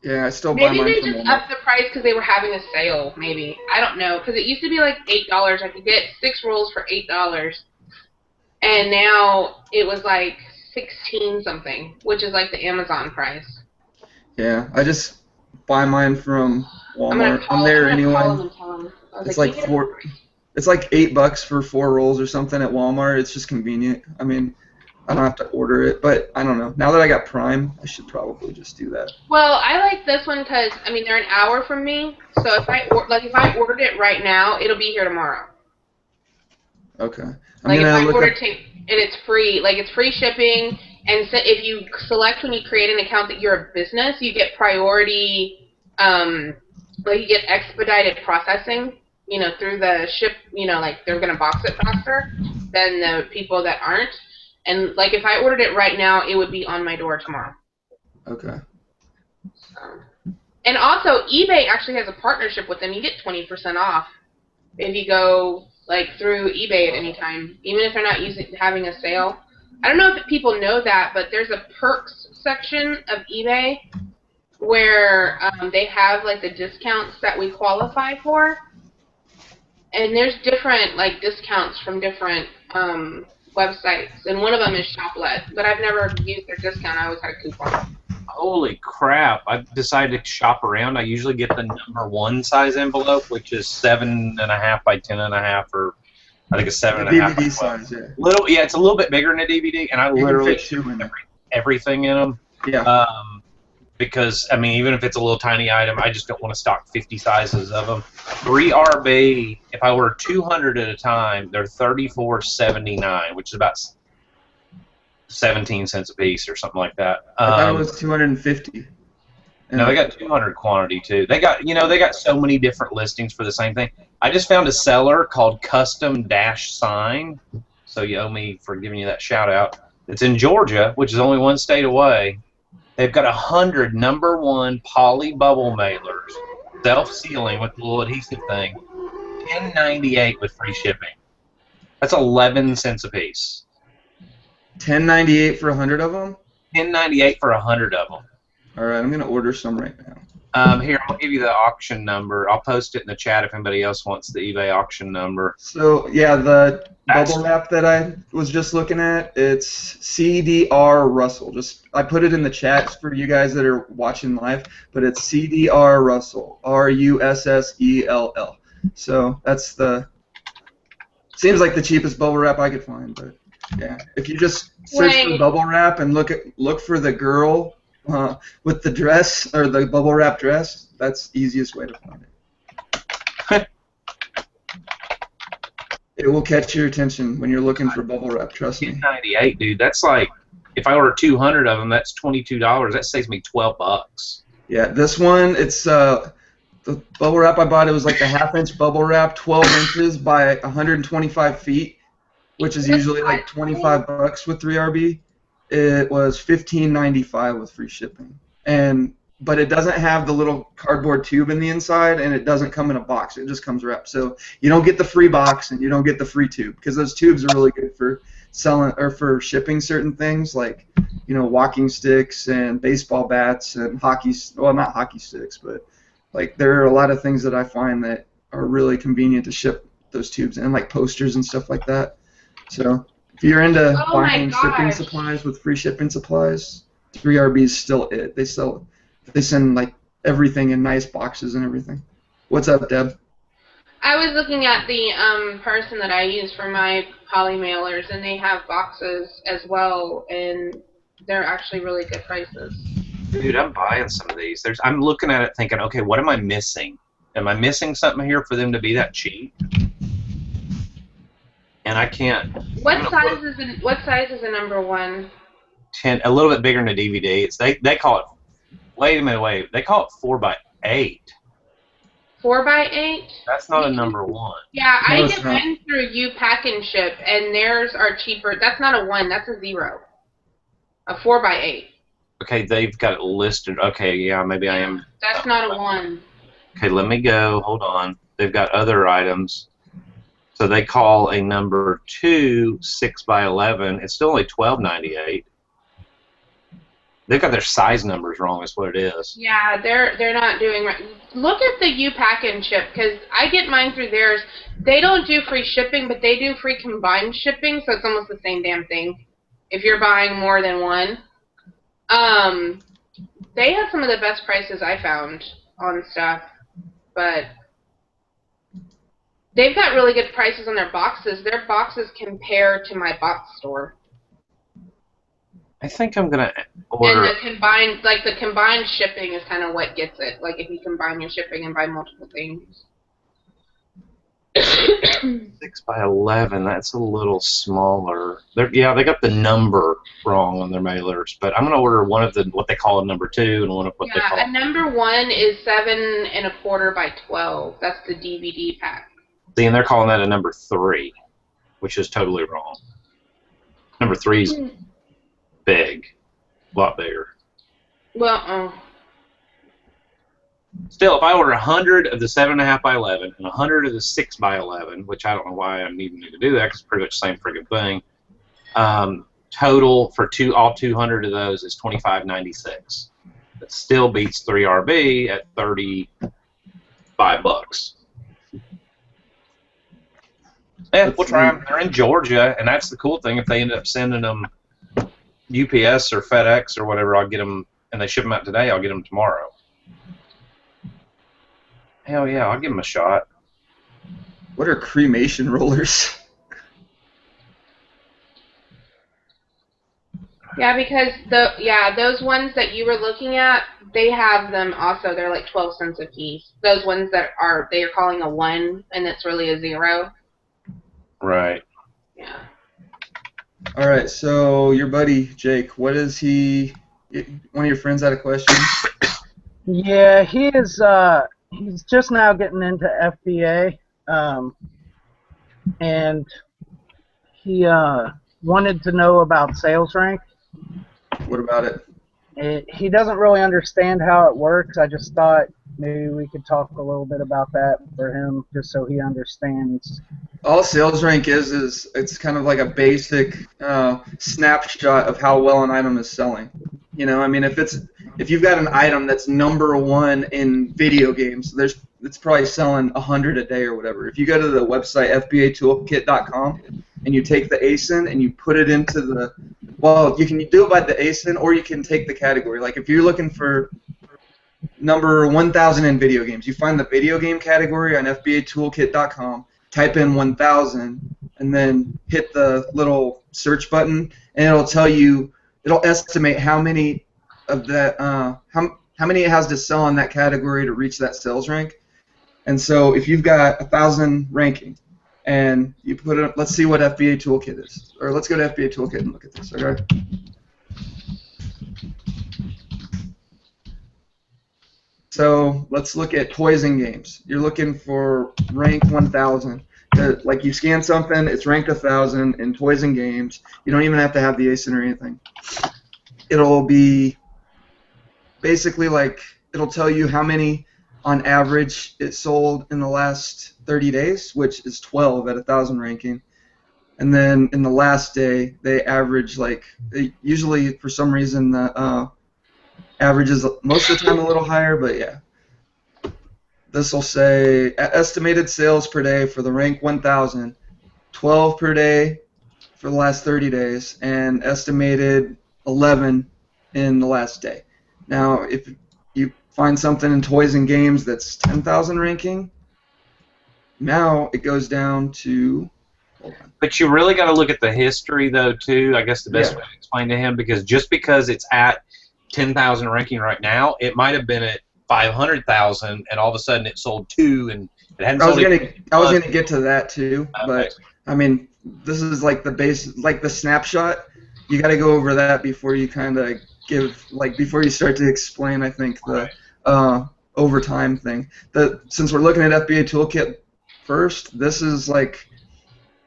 Yeah, I still buy mine from Maybe they just upped the price because they were having a sale, maybe. I don't know, because it used to be like $8. I could get 6 rolls for $8. And now it was like 16 something, which is like the Amazon price. Yeah, I just buy mine from Walmart. I'm there anyway. It's like it's like $8 for 4 rolls or something at Walmart. It's just convenient. I mean, I don't have to order it, but I don't know. Now that I got Prime, I should probably just do that. Well, I like this one because, I mean, they're an hour from me. So if I ordered it right now, it'll be here tomorrow. Okay. Like if I order tape and it's free, like it's free shipping, and so if you select when you create an account that you're a business, you get priority, like you get expedited processing, through the ship, like they're gonna box it faster than the people that aren't. And, like, if I ordered it right now, it would be on my door tomorrow. Okay. And also, eBay actually has a partnership with them. You get 20% off if you go like through eBay at any time, even if they're not having a sale. I don't know if people know that, but there's a perks section of eBay where they have like the discounts that we qualify for, and there's different like discounts from different websites, and one of them is Shoplet, but I've never used their discount. I always had a coupon. Holy crap! I decided to shop around. I usually get the #1 size envelope, which is 7.5 by 10.5, or I think it's 7.5 by 12. Size, yeah. It's a little bit bigger than a DVD, and I literally ship everything in them. Yeah. Because I mean, even if it's a little tiny item, I just don't want to stock 50 sizes of them. 3RB, if I order 200 at a time, they're $34.79, which is about 17 cents a piece or something like that. I thought it was 250. No, they got 200 quantity too. They got so many different listings for the same thing. I just found a seller called Custom Sign, so you owe me for giving you that shout out. It's in Georgia, which is only one state away. They've got 100 #1 poly bubble mailers, self-sealing with the little adhesive thing, $10.98 with free shipping. That's 11 cents a piece. $10.98 for 100 of them? $10.98 for 100 of them. All right, I'm going to order some right now. Here, I'll give you the auction number. I'll post it in the chat if anybody else wants the eBay auction number. So, yeah, the bubble wrap that I was just looking at, it's CDR Russell. I put it in the chat for you guys that are watching live, but it's CDR Russell, RUSSELL. So that's seems like the cheapest bubble wrap I could find, but yeah, if you just search for bubble wrap and look for the girl with the dress or the bubble wrap dress, that's the easiest way to find it. It will catch your attention when you're looking for bubble wrap, trust me. $10.98, dude. That's like, if I order 200 of them, that's $22. That saves me $12. Yeah, this one, it's the bubble wrap I bought. It was like the half-inch bubble wrap, 12 inches by 125 feet, which is usually like $25 with 3RB. It was $15.95 with free shipping, but it doesn't have the little cardboard tube in the inside, and it doesn't come in a box. It just comes wrapped. So you don't get the free box and you don't get the free tube, because those tubes are really good for selling or for shipping certain things like, walking sticks and baseball bats and not hockey sticks, but like there are a lot of things that I find that are really convenient to ship those tubes in, like posters and stuff like that. So if you're into buying shipping supplies with free shipping supplies, 3RB is still it. They send like everything in nice boxes and everything. What's up, Deb? I was looking at the person that I use for my poly mailers, and they have boxes as well, and they're actually really good prices. Dude, I'm buying some of these. I'm looking at it thinking, okay, what am I missing? Am I missing something here for them to be that cheap? And I can't. What size is a #1? 10, a little bit bigger than a DVD. They call it. Wait a minute. They call it 4x8. 4x8? That's not a #1. Yeah, I get mine through Pack and Ship, and theirs are cheaper. That's not a 1. That's a 0. A 4x8. Okay, they've got it listed. Okay, yeah, maybe I am. That's not a 1. Okay, let me go. Hold on. They've got other items. So they call a #2 6x11. It's still only $12.98. They've got their size numbers wrong. Is what it is. Yeah, they're not doing right. Look at the Pack and Ship, because I get mine through theirs. They don't do free shipping, but they do free combined shipping, so it's almost the same damn thing. If you're buying more than one, they have some of the best prices I found on stuff, but they've got really good prices on their boxes. Their boxes compare to my box store. I think I'm gonna order. And the combined shipping is kind of what gets it. Like if you combine your shipping and buy multiple things. 6x11. That's a little smaller. They got the number wrong on their mailers. But I'm gonna order one of what they call a #2 and one of what they call. A #1 is 7.25 by 12. That's the DVD pack. See, and they're calling that a #3, which is totally wrong. #3's big, a lot bigger. Well, Still, if I order 100 of the 7.5 by 11 and 100 of the 6 by 11, which I don't know why I need to do that because it's pretty much the same friggin' thing. Total for all 200 of those is $25.96. That still beats 3RB at $35. Yeah, we'll try them. They're in Georgia, and that's the cool thing. If they end up sending them UPS or FedEx or whatever, I'll get them, and they ship them out today, I'll get them tomorrow. Hell yeah, I'll give them a shot. What are cremation rollers? yeah, because those ones that you were looking at, they have them also. They're like 12 cents a piece. Those ones that they're calling a 1 and it's really a 0. Right. Yeah. All right. So your buddy Jake, what is he? One of your friends had a question. Yeah, he is. He's just now getting into FBA, and he wanted to know about sales rank. What about it? He doesn't really understand how it works. I just thought maybe we could talk a little bit about that for him, just so he understands. All sales rank is it's kind of like a basic snapshot of how well an item is selling. You know, I mean, if you've got an item that's #1 in video games, it's probably selling 100 a day or whatever. If you go to the website FBAtoolkit.com and you take the ASIN and you put it into you can do it by the ASIN or you can take the category. Like if you're looking for number 1,000 in video games, you find the video game category on FBAtoolkit.com, type in 1,000, and then hit the little search button, and it'll estimate how many of that, how many it has to sell in that category to reach that sales rank. And so if you've got 1,000 ranking, and you put it, let's see what FBA Toolkit is, or let's go to FBA Toolkit and look at this. Okay. So let's look at toys and games. You're looking for rank 1,000. Like you scan something, it's ranked 1,000 in toys and games. You don't even have to have the ASIN or anything. It'll be basically like it'll tell you how many on average it sold in the last 30 days, which is 12 at 1,000 ranking. And then in the last day, they average usually for some reason the average is most of the time a little higher, but yeah. This will say estimated sales per day for the rank 1,000, 12 per day for the last 30 days, and estimated 11 in the last day. Now, if you find something in toys and games that's 10,000 ranking, now it goes down to. Hold on. But you really got to look at the history, though, too. I guess the best way to explain to him, because just because it's at 10,000 ranking right now, it might have been at 500,000, and all of a sudden it sold 2, and it hadn't sold. I was gonna get to that too, but I mean, this is like the base, like the snapshot. You got to go over that before you kind of before you start to explain. I think the overtime thing. Since we're looking at FBA Toolkit first, this is like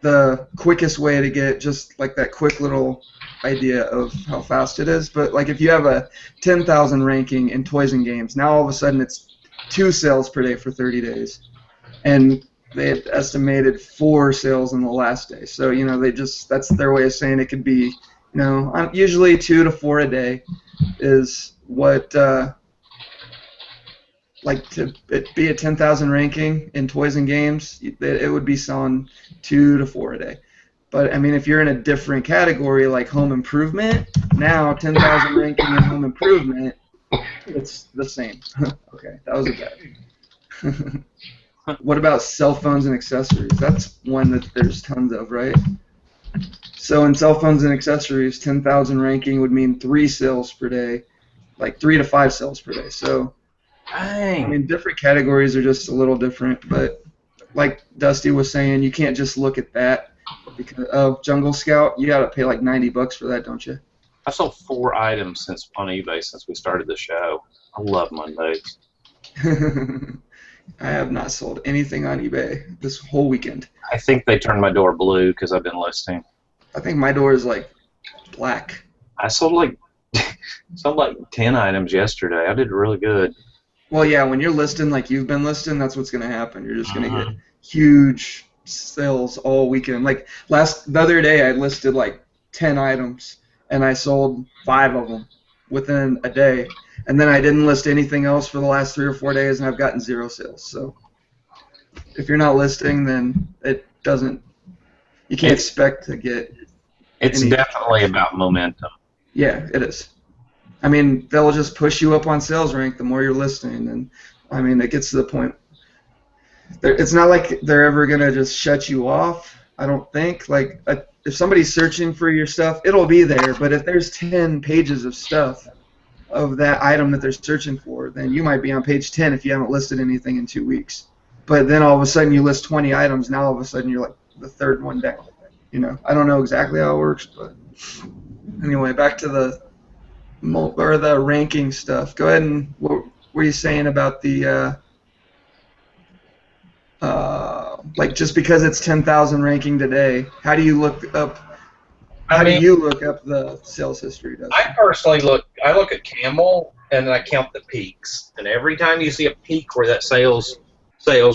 the quickest way to get just like that quick little idea of how fast it is. But like if you have a 10,000 ranking in toys and games, now all of a sudden it's 2 sales per day for 30 days, and they had estimated 4 sales in the last day. So that's their way of saying it could be, usually 2 to 4 a day is what to be a 10,000 ranking in toys and games, it would be selling 2 to 4 a day. But I mean, if you're in a different category like home improvement, now 10,000 ranking in home improvement, it's the same. Okay, that was a bad. What about cell phones and accessories? That's one that there's tons of, right? So in cell phones and accessories, 10,000 ranking would mean 3 sales per day, like 3 to 5 sales per day. So, dang. I mean, different categories are just a little different, but like Dusty was saying, you can't just look at that. Because Jungle Scout, you gotta pay like $90 for that, don't you? I sold 4 items on eBay since we started the show. I love Mondays. I have not sold anything on eBay this whole weekend. I think they turned my door blue because I've been listing. I think my door is like black. I sold like sold like 10 items yesterday. I did really good. Well, yeah, when you're listing like you've been listing, that's what's going to happen. You're just going to get huge sales all weekend. Like the other day, I listed like 10 items, and I sold 5 of them within a day. And then I didn't list anything else for the last 3 or 4 days, and I've gotten 0 sales. So if you're not listing, then it doesn't. You can't expect to get. It's definitely about momentum. Yeah, it is. I mean, they'll just push you up on sales rank the more you're listing, and I mean, it gets to the point. It's not like they're ever gonna just shut you off. I don't think. Like, if somebody's searching for your stuff, it'll be there. But if there's 10 pages of stuff of that item that they're searching for, then you might be on page 10 if you haven't listed anything in 2 weeks. But then all of a sudden you list 20 items. Now all of a sudden you're like the 3rd one down. You know, I don't know exactly how it works, but anyway, back to the ranking stuff. Go ahead and what were you saying about the like just because it's 10,000 ranking today? How do you look up? How do you look up the sales history? I personally look at Camel and then I count the peaks. And every time you see a peak where that sales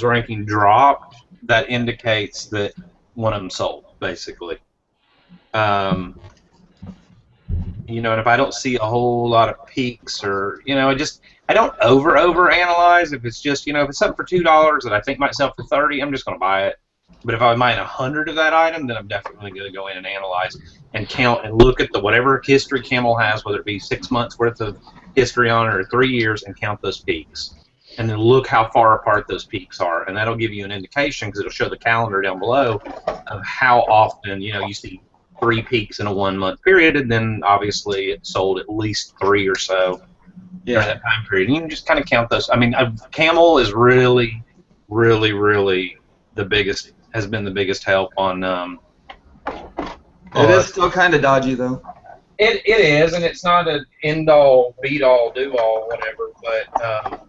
ranking dropped, that indicates that one of them sold, basically. You know, and if I don't see a whole lot of peaks, or you know, I don't over analyze. If it's just, you know, if it's something for $2 that I think might sell for 30, I'm just going to buy it. But if I mine 100 of that item, then I'm definitely going to go in and analyze and count and look at the whatever history Camel has, whether it be 6 months worth of history on it or 3 years, and count those peaks. And then look how far apart those peaks are, and that'll give you an indication, because it'll show the calendar down below of how often, you know, you see 3 peaks in a 1 month period, and then obviously it sold at least 3 or so during that time period. And you can just kind of count those. I mean, Camel is really, really, really the biggest, has been the biggest help on. It is still kind of dodgy though. It is, and it's not an end all, beat all, do all, whatever. But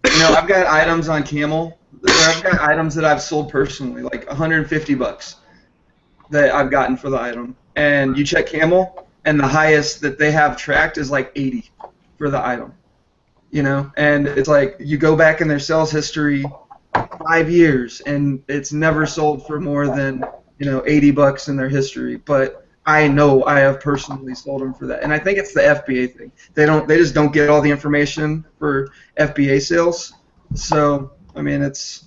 you know, I've got items on Camel. I've got items that I've sold personally, like $150 that I've gotten for the item. And you check Camel, and the highest that they have tracked is like 80 for the item. You know, and it's like you go back in their sales history 5 years, and it's never sold for more than, you know, $80 in their history. But I know I have personally sold them for that, and I think it's the FBA thing. They just don't get all the information for FBA sales. So I mean, it's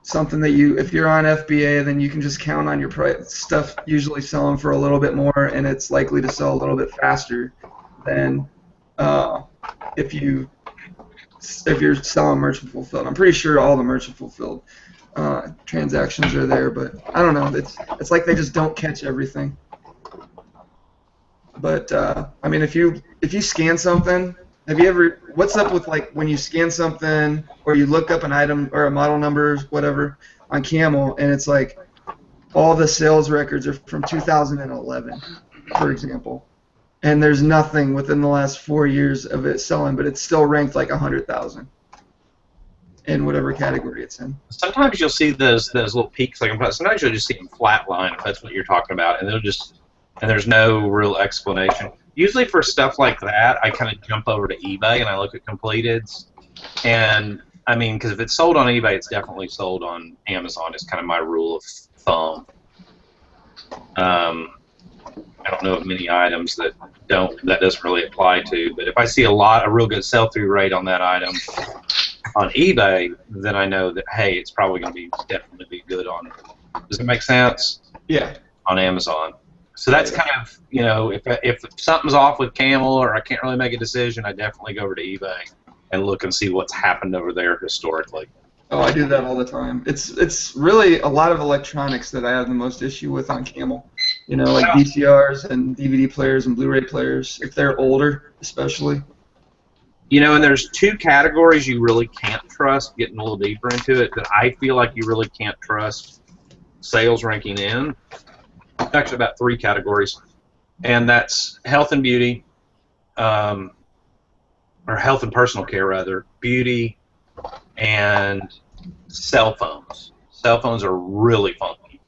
something that if you're on FBA, then you can just count on your stuff usually selling for a little bit more, and it's likely to sell a little bit faster than if you're selling merchant fulfilled. I'm pretty sure all the merchant fulfilled transactions are there, but I don't know. It's like they just don't catch everything. But I mean, if you scan something, what's up with like when you scan something or you look up an item or a model number, whatever, on Camel, and it's like all the sales records are from 2011, for example, and there's nothing within the last 4 years of it selling, but it's still ranked like 100,000 in whatever category it's in. Sometimes you'll see those little peaks, like sometimes you'll just see them flatline, if that's what you're talking about, and there's no real explanation. Usually for stuff like that, I kind of jump over to eBay and I look at completeds, and I mean, because if it's sold on eBay, it's definitely sold on Amazon. Is kind of my rule of thumb. I don't know of many items that doesn't really apply to, but if I see a real good sell-through rate on that item on eBay, then I know that, hey, it's probably going to definitely be good on. Does it make sense? Yeah. On Amazon. So that's kind of, you know, if something's off with Camel or I can't really make a decision, I definitely go over to eBay and look and see what's happened over there historically. Oh, I do that all the time. It's really a lot of electronics that I have the most issue with on Camel. You know, like VCRs and DVD players and Blu-ray players, if they're older, especially. You know, and there's 2 categories you really can't trust, getting a little deeper into it, that I feel like you really can't trust sales ranking in. Actually, about 3 categories, and that's health and beauty, or health and personal care, rather, beauty, and cell phones. Cell phones are really funky.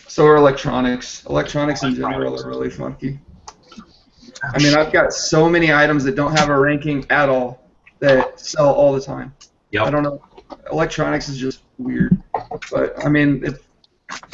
So are electronics. Electronics in general are really funky. I mean, I've got so many items that don't have a ranking at all that sell all the time. Yep. I don't know. Electronics is just weird. But, I mean,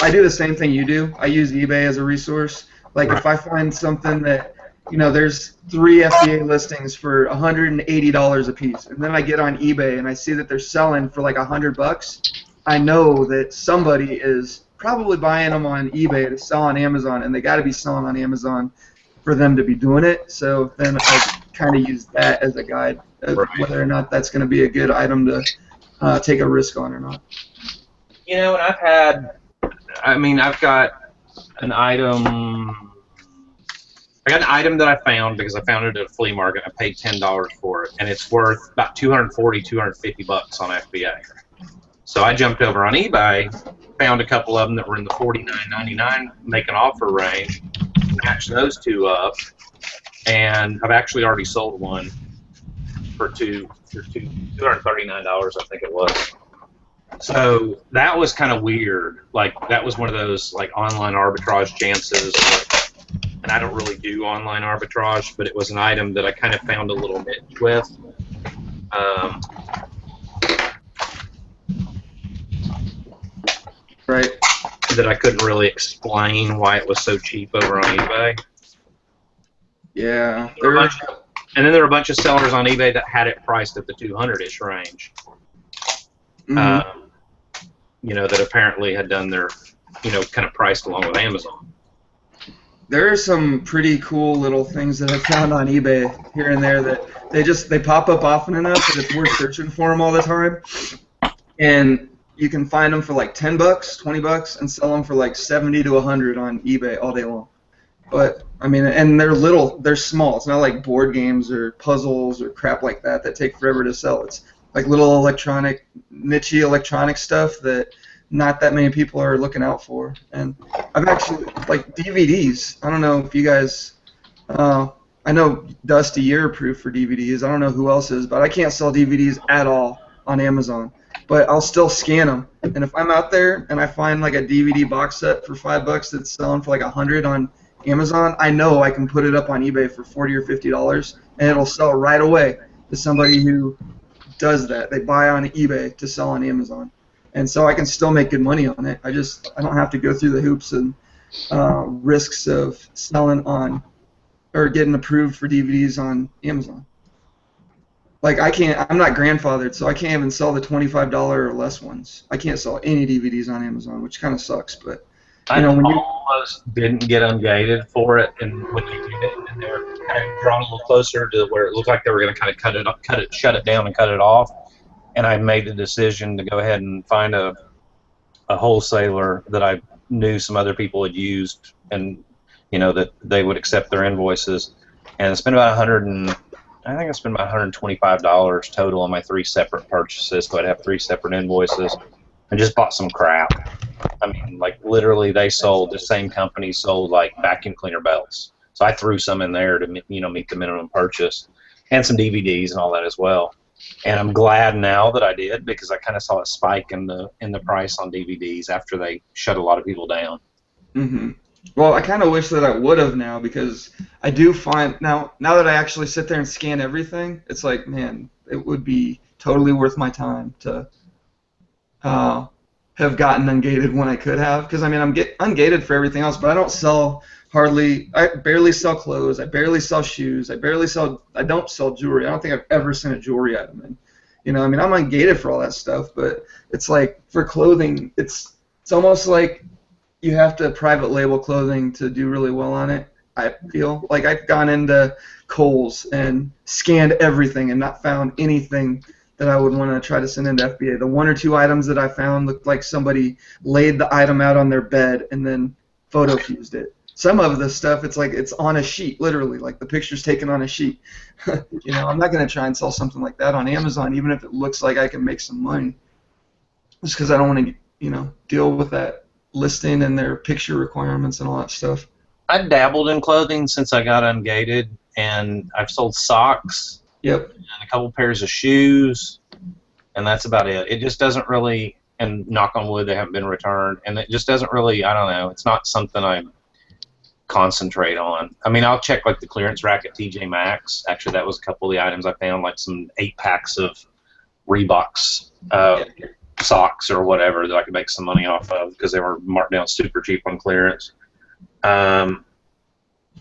I do the same thing you do. I use eBay as a resource. Like, Right. if I find something that, you know, there's 3 FBA listings for $180 a piece, and then I get on eBay and I see that they're selling for like $100, I know that somebody is probably buying them on eBay to sell on Amazon, and they got to be selling on Amazon for them to be doing it. So then I kind of use that as a guide of Right. whether or not that's going to be a good item to take a risk on or not. You know, and I've got an item. I got an item that I found because I found it at a flea market. I paid $10 for it, and it's worth about $240, $250 on FBA. So I jumped over on eBay, found a couple of them that were in the $49.99 make an offer range, matched those two up, and I've actually already sold one for $239, I think it was. So that was kind of weird. Like, that was one of those like online arbitrage chances. And I don't really do online arbitrage, but it was an item that I kind of found a little niche with. Right. That I couldn't really explain why it was so cheap over on eBay. Yeah. And then there were a bunch of sellers on eBay that had it priced at the 200-ish range. Mm-hmm. You know, that apparently had done their, you know, kind of priced along with Amazon. There are some pretty cool little things that I found on eBay here and there that they pop up often enough that it's worth searching for them all the time. And you can find them for like $10, $20, and sell them for like 70 to 100 on eBay all day long. But I mean, and they're small. It's not like board games or puzzles or crap like that take forever to sell. It's like little niche electronic stuff that not that many people are looking out for. And I've actually, like DVDs, I don't know if you guys, I know Dusty, you're approved for DVDs. I don't know who else is, but I can't sell DVDs at all on Amazon. But I'll still scan them. And if I'm out there and I find like a DVD box set for $5 that's selling for like $100 on Amazon, I know I can put it up on eBay for $40 or $50, and it'll sell right away to somebody who does that. They buy on eBay to sell on Amazon. And so I can still make good money on it. I don't have to go through the hoops and risks of selling on or getting approved for DVDs on Amazon. Like I'm not grandfathered, so I can't even sell the $25 or less ones. I can't sell any DVDs on Amazon, which kind of sucks. But you know, when you almost didn't get ungated for it, and when you did it, and they were kind of drawn a little closer to where it looked like they were going to kind of shut it down and cut it off. And I made the decision to go ahead and find a wholesaler that I knew some other people had used, and you know that they would accept their invoices. And I spent about $125 total on my 3 separate purchases. So I'd have 3 separate invoices, and just bought some crap. I mean, like literally, the same company sold like vacuum cleaner belts. So I threw some in there to meet the minimum purchase, and some DVDs and all that as well. And I'm glad now that I did, because I kind of saw a spike in the price on DVDs after they shut a lot of people down. Mm-hmm. Well, I kind of wish that I would have now, because I do find now that I actually sit there and scan everything, it's like, man, it would be totally worth my time to have gotten ungated when I could have. Because I mean, I'm ungated for everything else, but I don't sell I barely sell clothes. I barely sell shoes. I don't sell jewelry. I don't think I've ever sent a jewelry item in. You know, I mean, I'm ungated for all that stuff, but it's like for clothing, it's almost like you have to private label clothing to do really well on it. I feel like I've gone into Kohl's and scanned everything and not found anything that I would want to try to send into FBA. The 1 or 2 items that I found looked like somebody laid the item out on their bed and then photo fused it. Some of the stuff, it's like it's on a sheet, literally, like the picture's taken on a sheet. You know, I'm not going to try and sell something like that on Amazon, even if it looks like I can make some money, just because I don't want to, deal with that listing and their picture requirements and all that stuff. I've dabbled in clothing since I got ungated, and I've sold socks. Yep. And a couple pairs of shoes, and that's about it. It just doesn't really, and knock on wood, they haven't been returned, and it just doesn't really, I don't know, it's not something I'm concentrate on. I mean, I'll check like the clearance rack at TJ Maxx. Actually, that was a couple of the items I found, like some 8-packs of Reeboks socks or whatever that I could make some money off of because they were marked down super cheap on clearance. And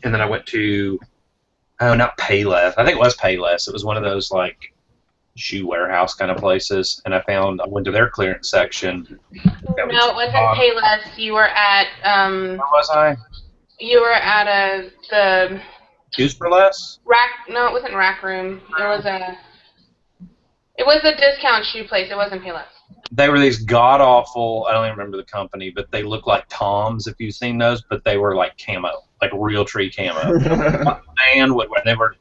then I went to, not Payless. I think it was Payless. It was one of those like shoe warehouse kind of places, and I went to their clearance section. No, it wasn't Payless. You were at where was I? You were at the Shoes for Less? Rack. No, it wasn't Rack Room. It was a discount shoe place. It wasn't Payless. They were these god awful. I don't even remember the company, but they looked like Toms if you've seen those. But they were like camo, like real tree camo. Man would wear. They were,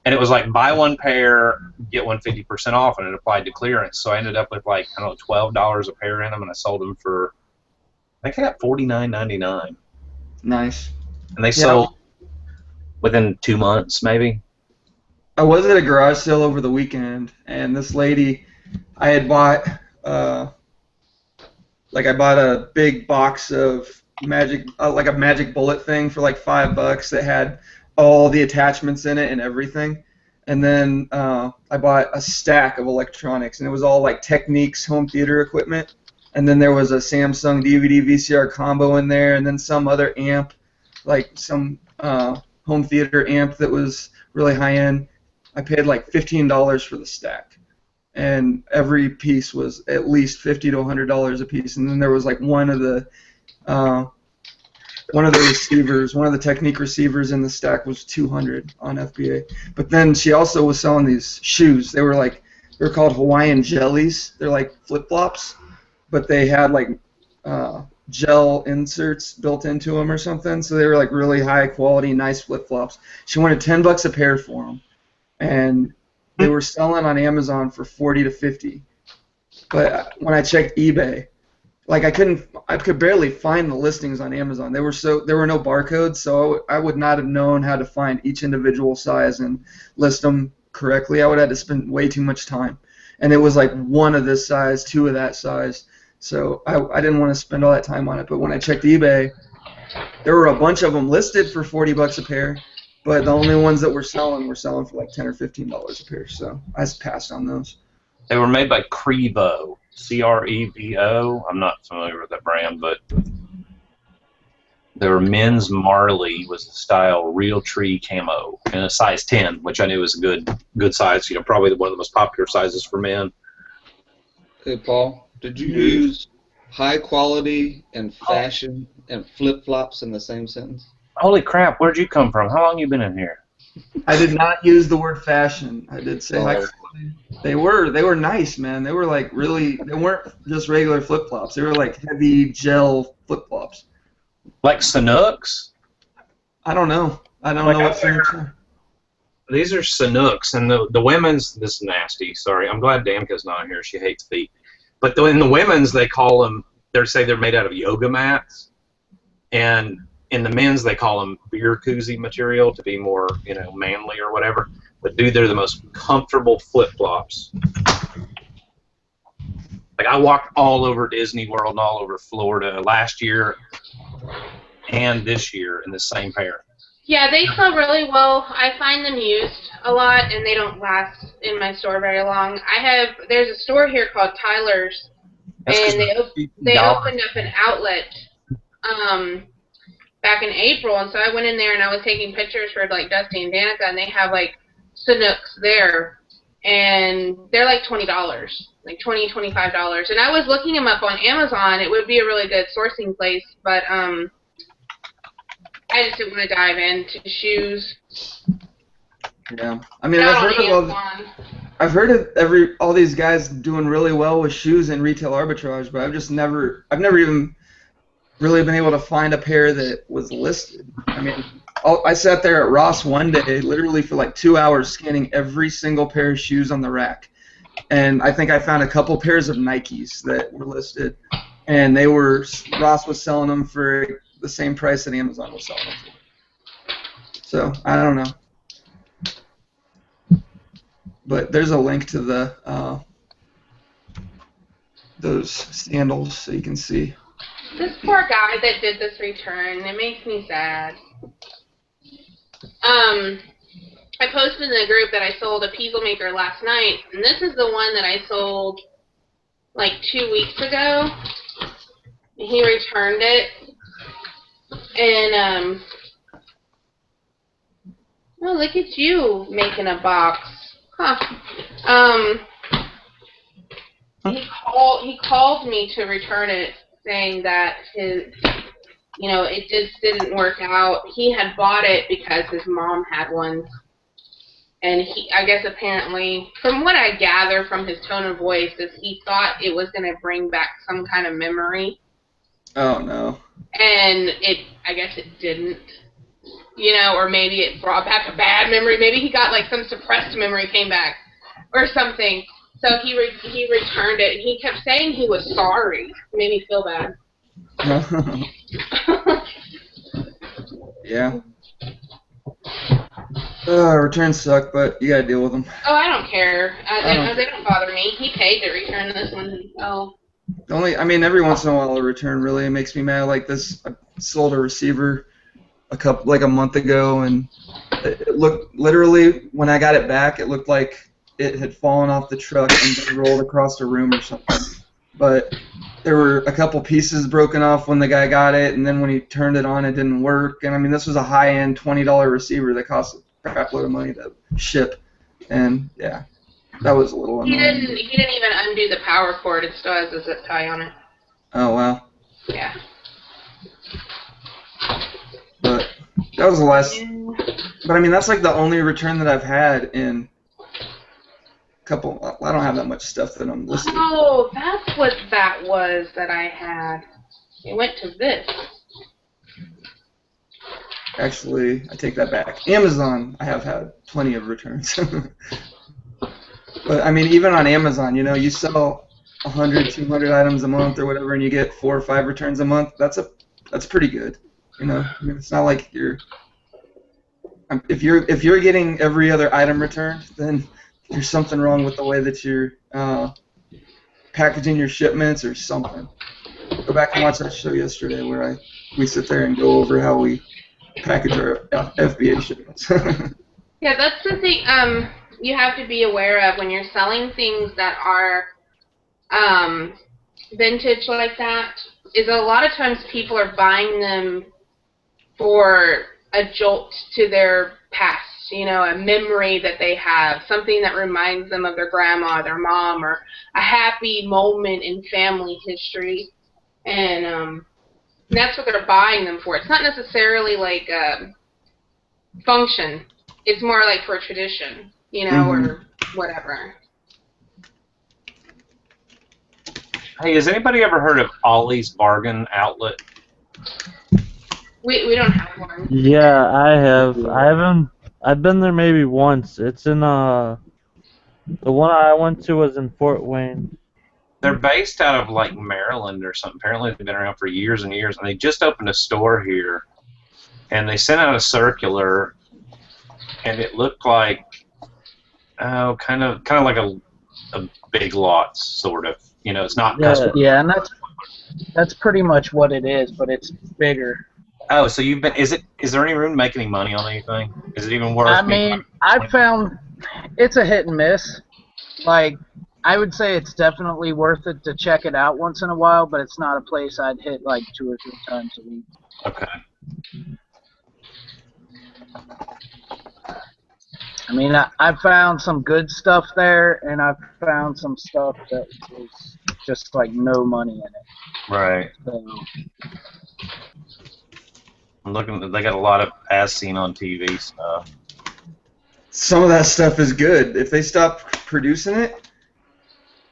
and it was like buy one pair, get one 50% off, and it applied to clearance. So I ended up with like I don't know $12 a pair in them, and I sold them for I think I got $49.99. Nice. And they sold within 2 months, maybe. I was at a garage sale over the weekend, and this lady, I had bought, I bought a big box of magic, like a magic bullet thing for like $5 that had all the attachments in it and everything. And then I bought a stack of electronics, and it was all like Techniques home theater equipment. And then there was a Samsung DVD VCR combo in there, and then some other amp, like some home theater amp that was really high end. I paid like $15 for the stack, and every piece was at least $50 to $100 a piece. And then there was like one of the receivers, one of the Technique receivers in the stack was $200 on FBA. But then she also was selling these shoes. They were called Hawaiian jellies. They're like flip flops, but they had like gel inserts built into them or something. So they were like really high quality, nice flip flops. She wanted $10 a pair for them, and they were selling on Amazon for $40 to $50. But when I checked eBay, like I could barely find the listings on Amazon. There were no barcodes, so I would not have known how to find each individual size and list them correctly. I would have had to spend way too much time. And it was like one of this size, two of that size. So I didn't want to spend all that time on it. But when I checked eBay, there were a bunch of them listed for $40 a pair, but the only ones that were selling for like $10 or $15 a pair. So I just passed on those. They were made by Crevo, Crevo. I'm not familiar with that brand, but they were men's Marley was the style real tree camo in a size 10, which I knew was a good size. You know, probably one of the most popular sizes for men. Hey, Paul. Did you use high quality and fashion and flip-flops in the same sentence? Holy crap, where'd you come from? How long you been in here? I did not use the word fashion. I did say high quality. They were nice, man. They were like really, they weren't just regular flip-flops. They were like heavy gel flip-flops. Like Sanooks? I don't know. I don't know what Sanooks are. These are Sanooks, and the women's, this is nasty, sorry. I'm glad Damka's not here. She hates feet. But in the women's, they call them, say they're made out of yoga mats. And in the men's, they call them beer koozie material to be more, manly or whatever. But, dude, they're the most comfortable flip-flops. Like, I walked all over Disney World and all over Florida last year and this year in the same pair. Yeah, they sell really well. I find them used a lot, and they don't last in my store very long. There's a store here called Tyler's, and they opened up an outlet back in April, and so I went in there and I was taking pictures for like Dusty and Danica, and they have like Sanooks there, and they're like $20, like $20, $25. And I was looking them up on Amazon. It would be a really good sourcing place, but I just didn't want to dive into shoes. Yeah, I mean, I've heard of all these guys doing really well with shoes in retail arbitrage, but I've never even really been able to find a pair that was listed. I mean, I sat there at Ross one day, literally for like 2 hours, scanning every single pair of shoes on the rack, and I think I found a couple pairs of Nikes that were listed, and Ross was selling them for the same price that Amazon was selling them for. So I don't know. But there's a link to those sandals so you can see. This poor guy that did this return, it makes me sad. I posted in the group that I sold a Peasel Maker last night, and this is the one that I sold like 2 weeks ago. He returned it, and oh, look at you making a box, huh? He called me to return it, saying that it just didn't work out. He had bought it because his mom had one. And I guess apparently, from what I gather from his tone of voice, is he thought it was going to bring back some kind of memory. Oh, no. And I guess it didn't. Or maybe it brought back a bad memory. Maybe he got like some suppressed memory came back or something. So he returned it, and he kept saying he was sorry. It made me feel bad. Yeah. Returns suck, but you gotta deal with them. Oh, I don't care. They don't bother me. He paid to return this one himself. Every once in a while a return really makes me mad. Like this, I sold a receiver a month ago, and it looked, literally, when I got it back, it looked like it had fallen off the truck and been rolled across the room or something. But there were a couple pieces broken off when the guy got it, and then when he turned it on, it didn't work. And this was a high-end $20 receiver that cost a crap load of money to ship, and yeah, that was a little annoying. He didn't even undo the power cord. It still has a zip tie on it. Oh wow. Yeah. But that was the last. But that's like the only return that I've had in a couple. I don't have that much stuff that I'm listing. Oh, that's what that was that I had. It went to this. Actually, I take that back. Amazon, I have had plenty of returns. But even on Amazon, you sell 100, 200 items a month or whatever, and you get 4 or 5 returns a month. That's pretty good. It's not like if you're getting every other item returned, then there's something wrong with the way that you're packaging your shipments or something. Go back and watch that show yesterday where we sit there and go over how we package our FBA shipments. Yeah, that's the thing you have to be aware of when you're selling things that are vintage like that, is a lot of times people are buying them for a jolt to their past, a memory that they have, something that reminds them of their grandma, their mom, or a happy moment in family history, and that's what they're buying them for. It's not necessarily like a function. It's more like for a tradition, or whatever. Hey, has anybody ever heard of Ollie's Bargain Outlet? We don't have one. Yeah, I have. I haven't. I've been there maybe once. It's in the one I went to was in Fort Wayne. They're based out of like Maryland or something. Apparently they've been around for years and years, and they just opened a store here. And they sent out a circular, and it looked like kind of like a Big Lots sort of. It's not custom. Yeah, and that's pretty much what it is, but it's bigger. Oh, so you've been? Is there any room to make any money on anything? Is it even worth? I found it's a hit and miss. Like, I would say it's definitely worth it to check it out once in a while, but it's not a place I'd hit like 2 or 3 times a week. Okay. I found some good stuff there, and I found some stuff that was just like no money in it. Right. So, I'm looking. They got a lot of as seen on TV stuff. Some of that stuff is good. If they stop producing it,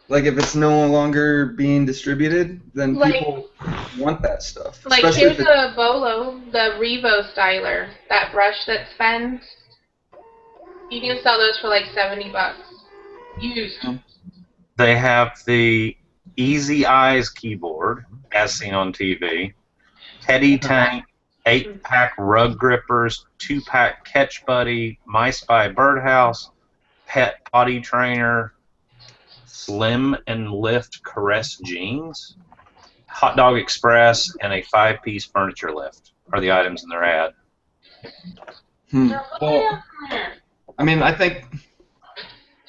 like if it's no longer being distributed, then people want that stuff. Like here's a Bolo, the Revo styler, that brush that spins. You can sell those for like $70. Used. They have the Easy Eyes keyboard, as seen on TV. Teddy Tank, 8-pack rug grippers, 2-pack Catch Buddy, My Spy Birdhouse, Pet Potty Trainer, Slim and Lift Caress Jeans, Hot Dog Express, and a 5-piece furniture lift are the items in their ad. Well, I mean, I think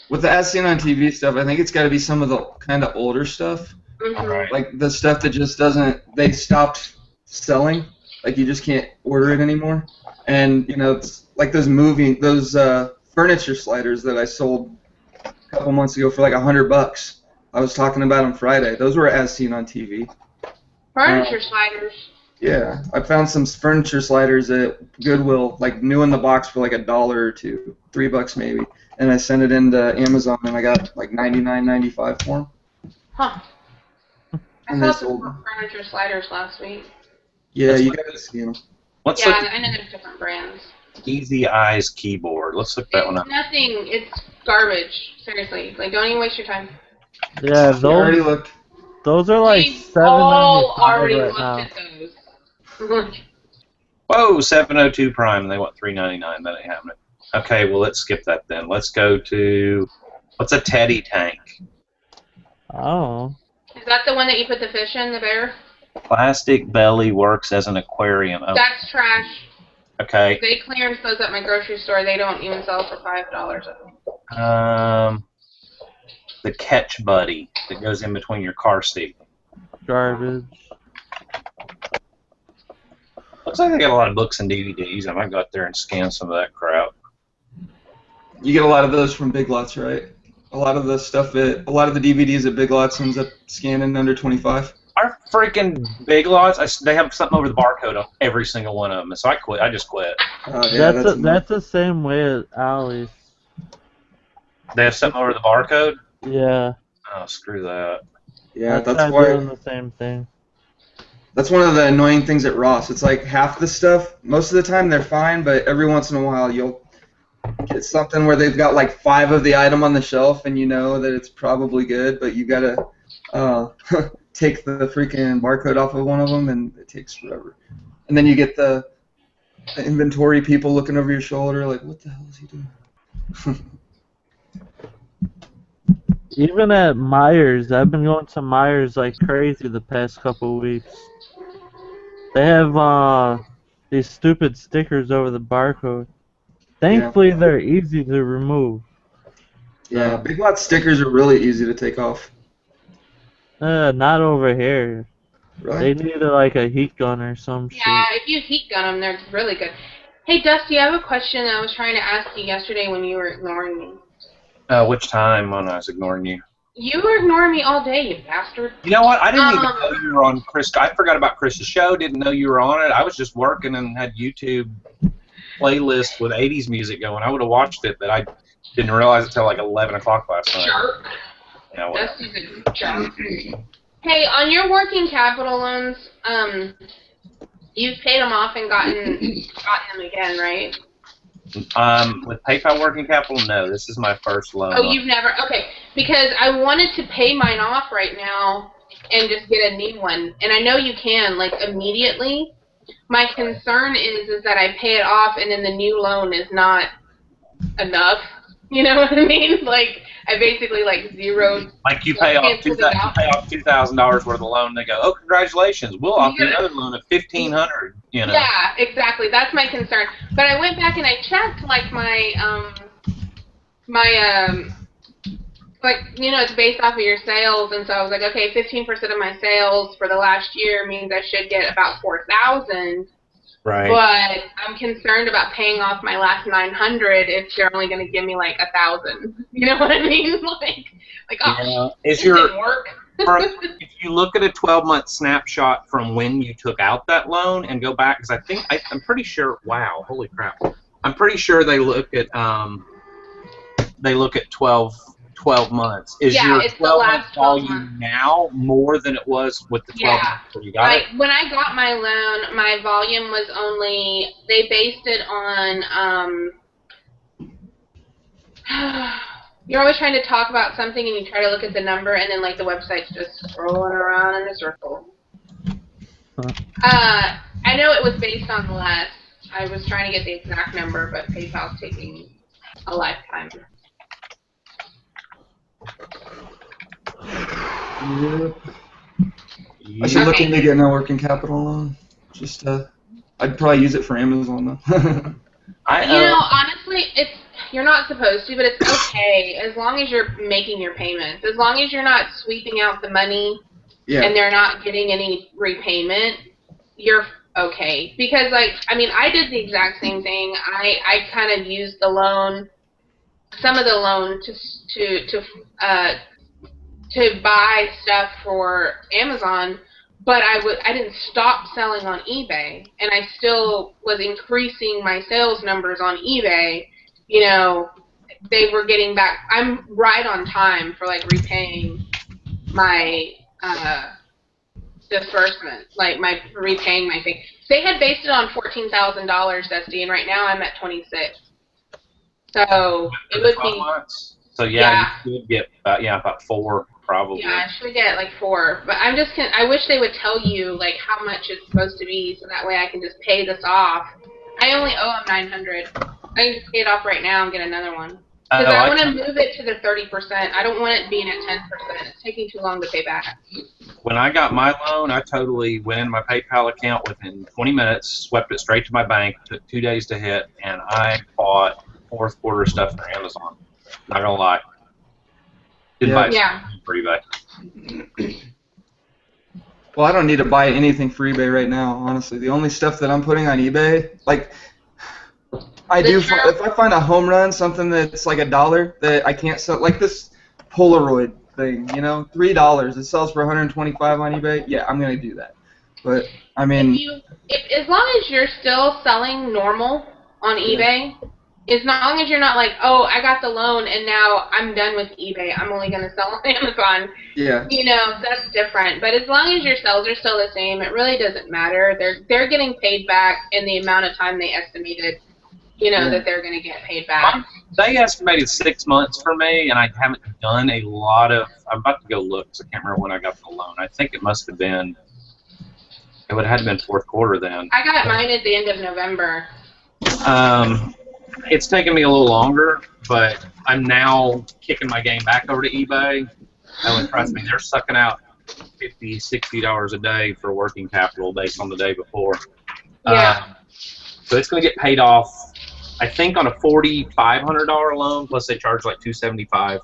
with the as seen on TV stuff, I think it's got to be some of the kind of older stuff, Mhm. like the stuff that just doesn't. They stopped selling. Like you just can't order it anymore. And it's like those furniture sliders that I sold a couple months ago for like $100. I was talking about them Friday. Those were as seen on TV. Furniture sliders. Yeah, I found some furniture sliders at Goodwill, like new in the box for like $1 or $2, $3 maybe, and I sent it into Amazon and I got like $99.95 for them. Huh. I And they saw some sold them. furniture sliders last week. Yeah, That's you what- gotta see them. Let's Yeah, look I know there's different brands. at Easy Eyes keyboard. Let's look that one It's up. nothing. It's garbage. Seriously. Like, don't even waste your time. Yeah, I already looked. those are like We all $7.95 already right looked now. at those. Whoa, 702 Prime. They want $3.99. That ain't happening. Okay, well let's skip that then. Let's go to what's a teddy tank? Oh. Is that the one that you put the fish in, the bear? Plastic belly works as an aquarium. Oh, That's trash. okay. They clearance those at my grocery store. They don't even sell for $5. The catch buddy that goes in between your car seat. Garbage. Looks like they got a lot of books and DVDs. I might go out there and scan some of that crap. You get a lot of those from Big Lots, right? A lot of the DVDs at Big Lots ends up scanning under 25. Our freaking Big Lots, they have something over the barcode on every single one of them. So I quit. I just quit. Yeah, That's the same way as Ali's. They have something over the barcode? Yeah. Oh, screw that. Yeah, I that's tried why. doing the same thing. That's one of the annoying things at Ross. It's like half the stuff, most of the time they're fine, but every once in a while you'll get something where they've got like 5 of the item on the shelf and you know that it's probably good, but you gotta take the freaking barcode off of one of them and it takes forever. And then you get the inventory people looking over your shoulder like, what the hell is he doing? Even at Myers, I've been going to Myers like crazy the past couple weeks. They have these stupid stickers over the barcode. Thankfully, they're easy to remove. Yeah, Big Lots stickers are really easy to take off. Not over here. Really? They need like a heat gun or some shit. Yeah, if you heat gun them, they're really good. Hey, Dusty, I have a question I was trying to ask you yesterday when you were ignoring me. Which time when I was ignoring you? You were ignoring me all day, you bastard. You know what? I didn't even know you were on Chris. I forgot about Chris's show. Didn't know you were on it. I was just working and had YouTube playlist with 80s music going. I would have watched it, but I didn't realize it until like 11 o'clock last night. Jerk. Yeah, Dusty's a jerk. Hey, on your working capital loans, you've paid them off and gotten them again, right? With PayPal working capital, no. This is my first loan. Oh, you've never? Okay, because I wanted to pay mine off right now and just get a new one. And I know you can, like, immediately. My concern is that I pay it off and then the new loan is not enough. You know what I mean? Like, I basically, like, zeroed. Like you pay off $2,000 worth of loan, and they go, "Oh, congratulations! We'll offer you another loan of $1,500." You know. Yeah, exactly. That's my concern. But I went back and I checked, like, like, you know, it's based off of your sales, and so I was like, okay, 15% of my sales for the last year means I should get about $4,000. Right. But I'm concerned about paying off my last $900 if they're only going to give me like $1,000. You know what I mean? Like oh, this didn't work. If you look at a 12-month snapshot from when you took out that loan and go back, because I'm pretty sure. Wow, holy crap! I'm pretty sure they look at 12 months. Is your 12-month volume now more than it was with the 12 months before you got it? When I got my loan, my volume was only, they based it on, you're always trying to talk about something and you try to look at the number and then, like, the website's just scrolling around in a circle. I know it was based on less. I was trying to get the exact number, but PayPal's taking a lifetime. Yep. I should look into getting a working capital loan. Just I'd probably use it for Amazon though. Honestly, you're not supposed to, but it's okay as long as you're making your payments. As long as you're not sweeping out the money and they're not getting any repayment, you're okay. Because I did the exact same thing. I kind of used the loan, some of the loan to buy stuff for Amazon, but I didn't stop selling on eBay, and I still was increasing my sales numbers on eBay. They were getting back. I'm right on time for repaying my disbursement, repaying my thing. They had based it on $14,000, Dusty, and right now I'm at 26. So it would be. Months. So you could get about 4 probably. Yeah, I should get 4. But I wish they would tell you how much it's supposed to be, so that way I can just pay this off. I only owe them $900. I can just pay it off right now and get another one. Because I want to move it to the 30%. I don't want it being at 10%. It's taking too long to pay back. When I got my loan, I totally went in my PayPal account within 20 minutes, swept it straight to my bank, took 2 days to hit, and I bought fourth quarter stuff for Amazon. Not gonna lie. Didn't buy it for eBay. Well, I don't need to buy anything for eBay right now, honestly. The only stuff that I'm putting on eBay, if I find a home run, something that's $1 that I can't sell, like this Polaroid thing, $3. It sells for $125 on eBay. Yeah, I'm gonna do that. But I mean, as long as you're still selling normal on eBay. As long as you're not oh, I got the loan and now I'm done with eBay. I'm only going to sell on Amazon. Yeah. That's different. But as long as your sales are still the same, it really doesn't matter. They're getting paid back in the amount of time they estimated, that they're going to get paid back. They estimated 6 months for me, and I haven't done a lot of. I'm about to go look because I can't remember when I got the loan. I think it must have been. It would have had been fourth quarter then. I got mine at the end of November. It's taken me a little longer, but I'm now kicking my game back over to eBay. And trust me, they're sucking out $50, $60 a day for working capital based on the day before. Yeah. So it's going to get paid off, I think, on a $4,500 loan, plus they charge $275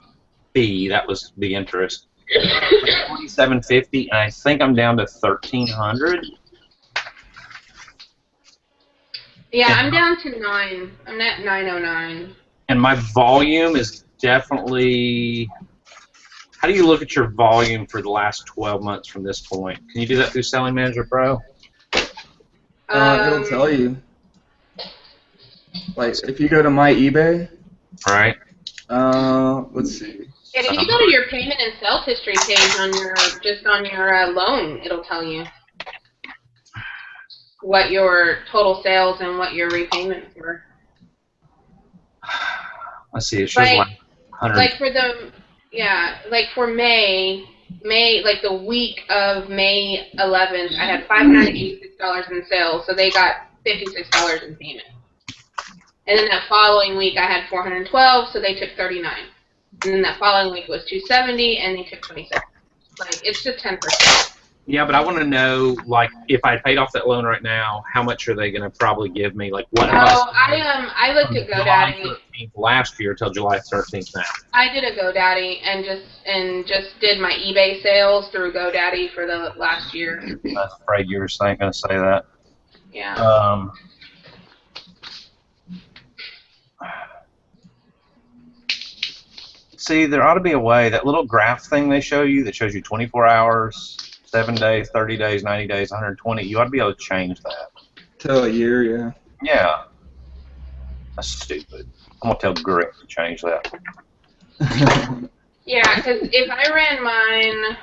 fee. That was the interest. $2,750, and I think I'm down to $1,300. Yeah, I'm down to 9. I'm at 909. And my volume is definitely. How do you look at your volume for the last 12 months from this point? Can you do that through Selling Manager Pro? It'll tell you. If you go to my eBay. Right. Let's see. And if you go to your payment and sales history page on your loan, it'll tell you what your total sales and what your repayments were. Let's see, it shows 100. For May, the week of May 11th, I had $586 in sales, so they got $56 in payment. And then that following week, I had $412, so they took $39. And then that following week was $270, and they took $27. It's just 10%. Yeah, but I want to know, if I paid off that loan right now, how much are they going to probably give me? What? I looked at GoDaddy. July 13th last year till July 13th now. I did a GoDaddy and just did my eBay sales through GoDaddy for the last year. I was afraid you were going to say that. Yeah. See, there ought to be a way. That little graph thing they show you that shows you 24 hours. 7 days, 30 days, 90 days, 120. You ought to be able to change that. To a year, yeah. Yeah. That's stupid. I'm going to tell Greg to change that. Yeah, because if I ran mine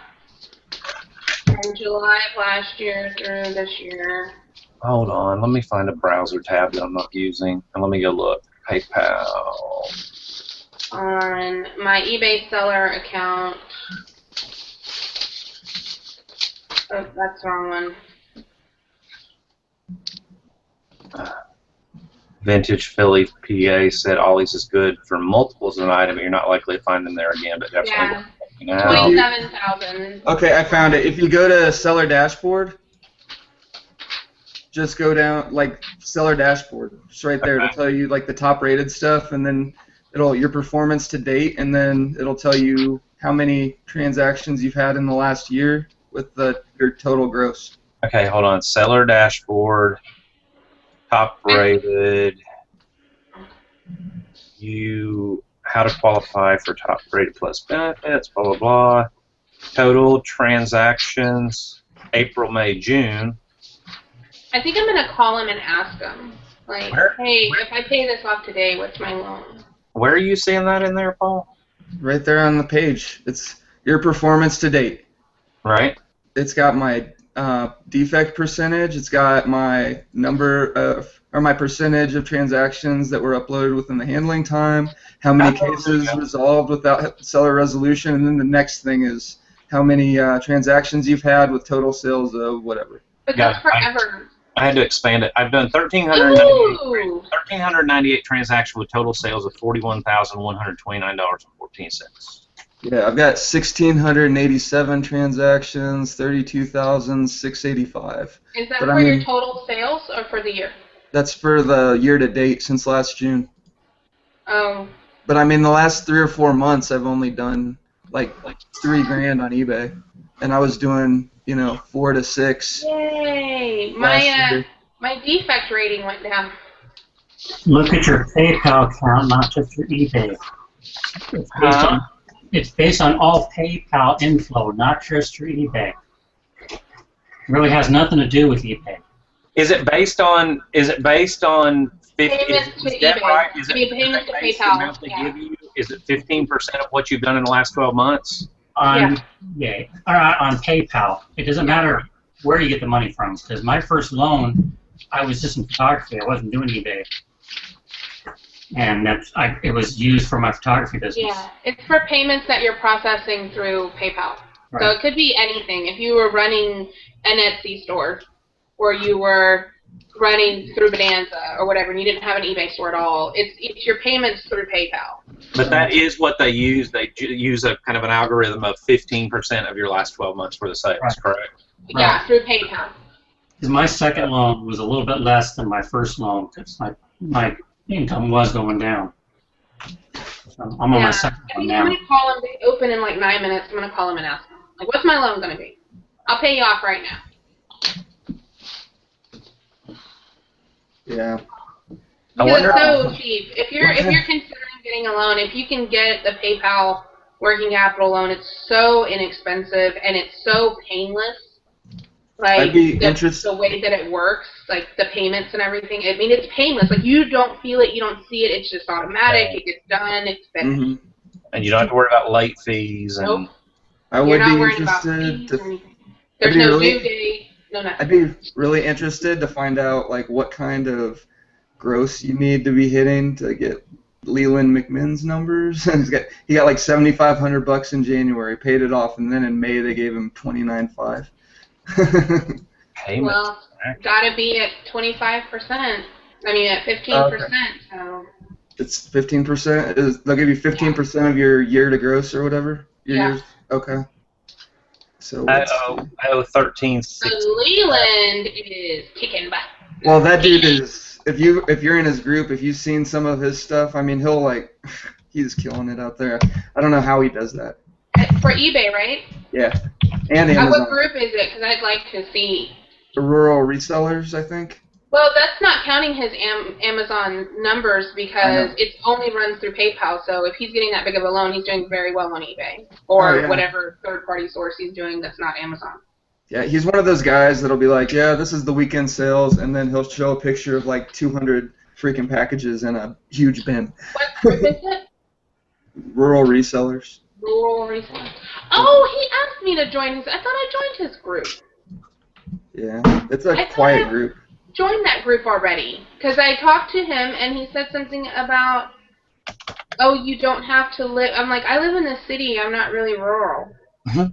from July of last year through this year. Hold on. Let me find a browser tab that I'm not using. And let me go look. PayPal. On my eBay seller account. Oh, that's the wrong one. Vintage Philly PA said Ollie's is good for multiples of an item, but you're not likely to find them there again, but definitely. Yeah. 27,000. Okay, I found it. If you go to Seller Dashboard, just go down like seller dashboard. It's right there. It'll tell you like the top rated stuff, and then your performance to date, and then it'll tell you how many transactions you've had in the last year with your total gross. Okay, hold on. Seller dashboard, top rated. How to qualify for top rated plus benefits, blah, blah, blah. Total transactions, April, May, June. I think I'm going to call him and ask him, like, hey, if I pay this off today, what's my loan? Where are you seeing that in there, Paul? Right there on the page. It's your performance to date. Right. It's got my defect percentage. It's got my my percentage of transactions that were uploaded within the handling time, how many cases resolved without seller resolution, and then the next thing is how many transactions you've had with total sales of whatever. But that's forever. I had to expand it. I've done 1,398 transactions with total sales of $41,129.14. Yeah, I've got 1,687 transactions, 32,685. Is that for your total sales or for the year? That's for the year to date since last June. Oh. But I mean, the last 3 or 4 months, I've only done like $3,000 on eBay, and I was doing 4 to 6. Yay! My defect rating went down. Look at your PayPal account, not just your eBay. It's based on all PayPal inflow, not just your eBay. It really has nothing to do with eBay. Is it based on 50? Payments to eBay. Right? Payments to PayPal. Is it 15% of what you've done in the last 12 months? On PayPal. It doesn't matter where you get the money from, because my first loan, I was just in photography. I wasn't doing eBay. And it was used for my photography business. Yeah, it's for payments that you're processing through PayPal. Right. So it could be anything. If you were running an Etsy store, or you were running through Bonanza or whatever, and you didn't have an eBay store at all, it's your payments through PayPal. But that is what they use. They use a kind of an algorithm of 15% of your last 12 months for the sales, correct? Yeah, right. Through PayPal. Because my second loan was a little bit less than my first loan, because my income was going down. So I'm on my second one now. I'm going to call him. They open in like 9 minutes. I'm going to call him and ask him, like, what's my loan going to be? I'll pay you off right now. Yeah. Because it's so cheap. If you're considering getting a loan, if you can get the PayPal working capital loan, it's so inexpensive and it's so painless. Like the way that it works, like the payments and everything. I mean, it's painless. Like you don't feel it, you don't see it. It's just automatic. It gets done. It's finished. Mm-hmm. And you don't have to worry about late fees. And nope. I would be interested. There's no due date. No nothing. I'd be really interested to find out like what kind of gross you need to be hitting to get Leland McMinn's numbers. he got like $7,500 in January, paid it off, and then in May they gave him $29,500. Well, gotta be at 25%. I mean, at 15%. So it's 15%. They'll give you 15% of your year to gross or whatever. Years. Okay. So I owe 13. So Leland is kicking butt. Well, that dude is. If you're in his group, if you've seen some of his stuff, I mean, he's killing it out there. I don't know how he does that. For eBay, right? Yeah. And Amazon. What group is it? Because I'd like to see. The rural resellers, I think. Well, that's not counting his Amazon numbers because it only runs through PayPal. So if he's getting that big of a loan, he's doing very well on eBay or whatever third-party source he's doing that's not Amazon. Yeah, he's one of those guys that'll be like, yeah, this is the weekend sales, and then he'll show a picture of like 200 freaking packages in a huge bin. What group is it? Rural resellers. Rural resellers. Oh, he asked me to join his. I thought I joined his group. Yeah, it's a quiet group. Joined that group already because I talked to him and he said something about, oh, you don't have to live. I'm like, I live in the city. I'm not really rural. No,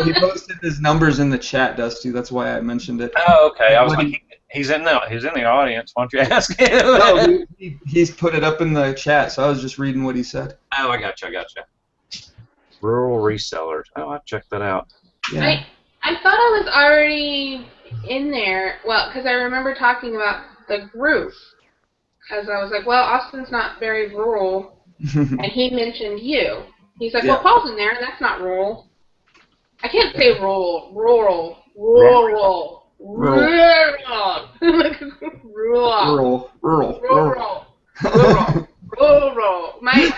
he posted his numbers in the chat, Dusty. That's why I mentioned it. Oh, okay. I was like, he's in the audience. Why don't you ask him? No, he's put it up in the chat, so I was just reading what he said. Oh, I gotcha. Rural resellers. Oh, I'll check that out. Yeah. I thought I was already in there. Well, because I remember talking about the group. Because I was like, well, Austin's not very rural. And he mentioned you. He's like, well, Paul's in there, and that's not rural. I can't say rural. Rural. Rural. Rural. Rural. Rural. Rural. Rural. Rural. My.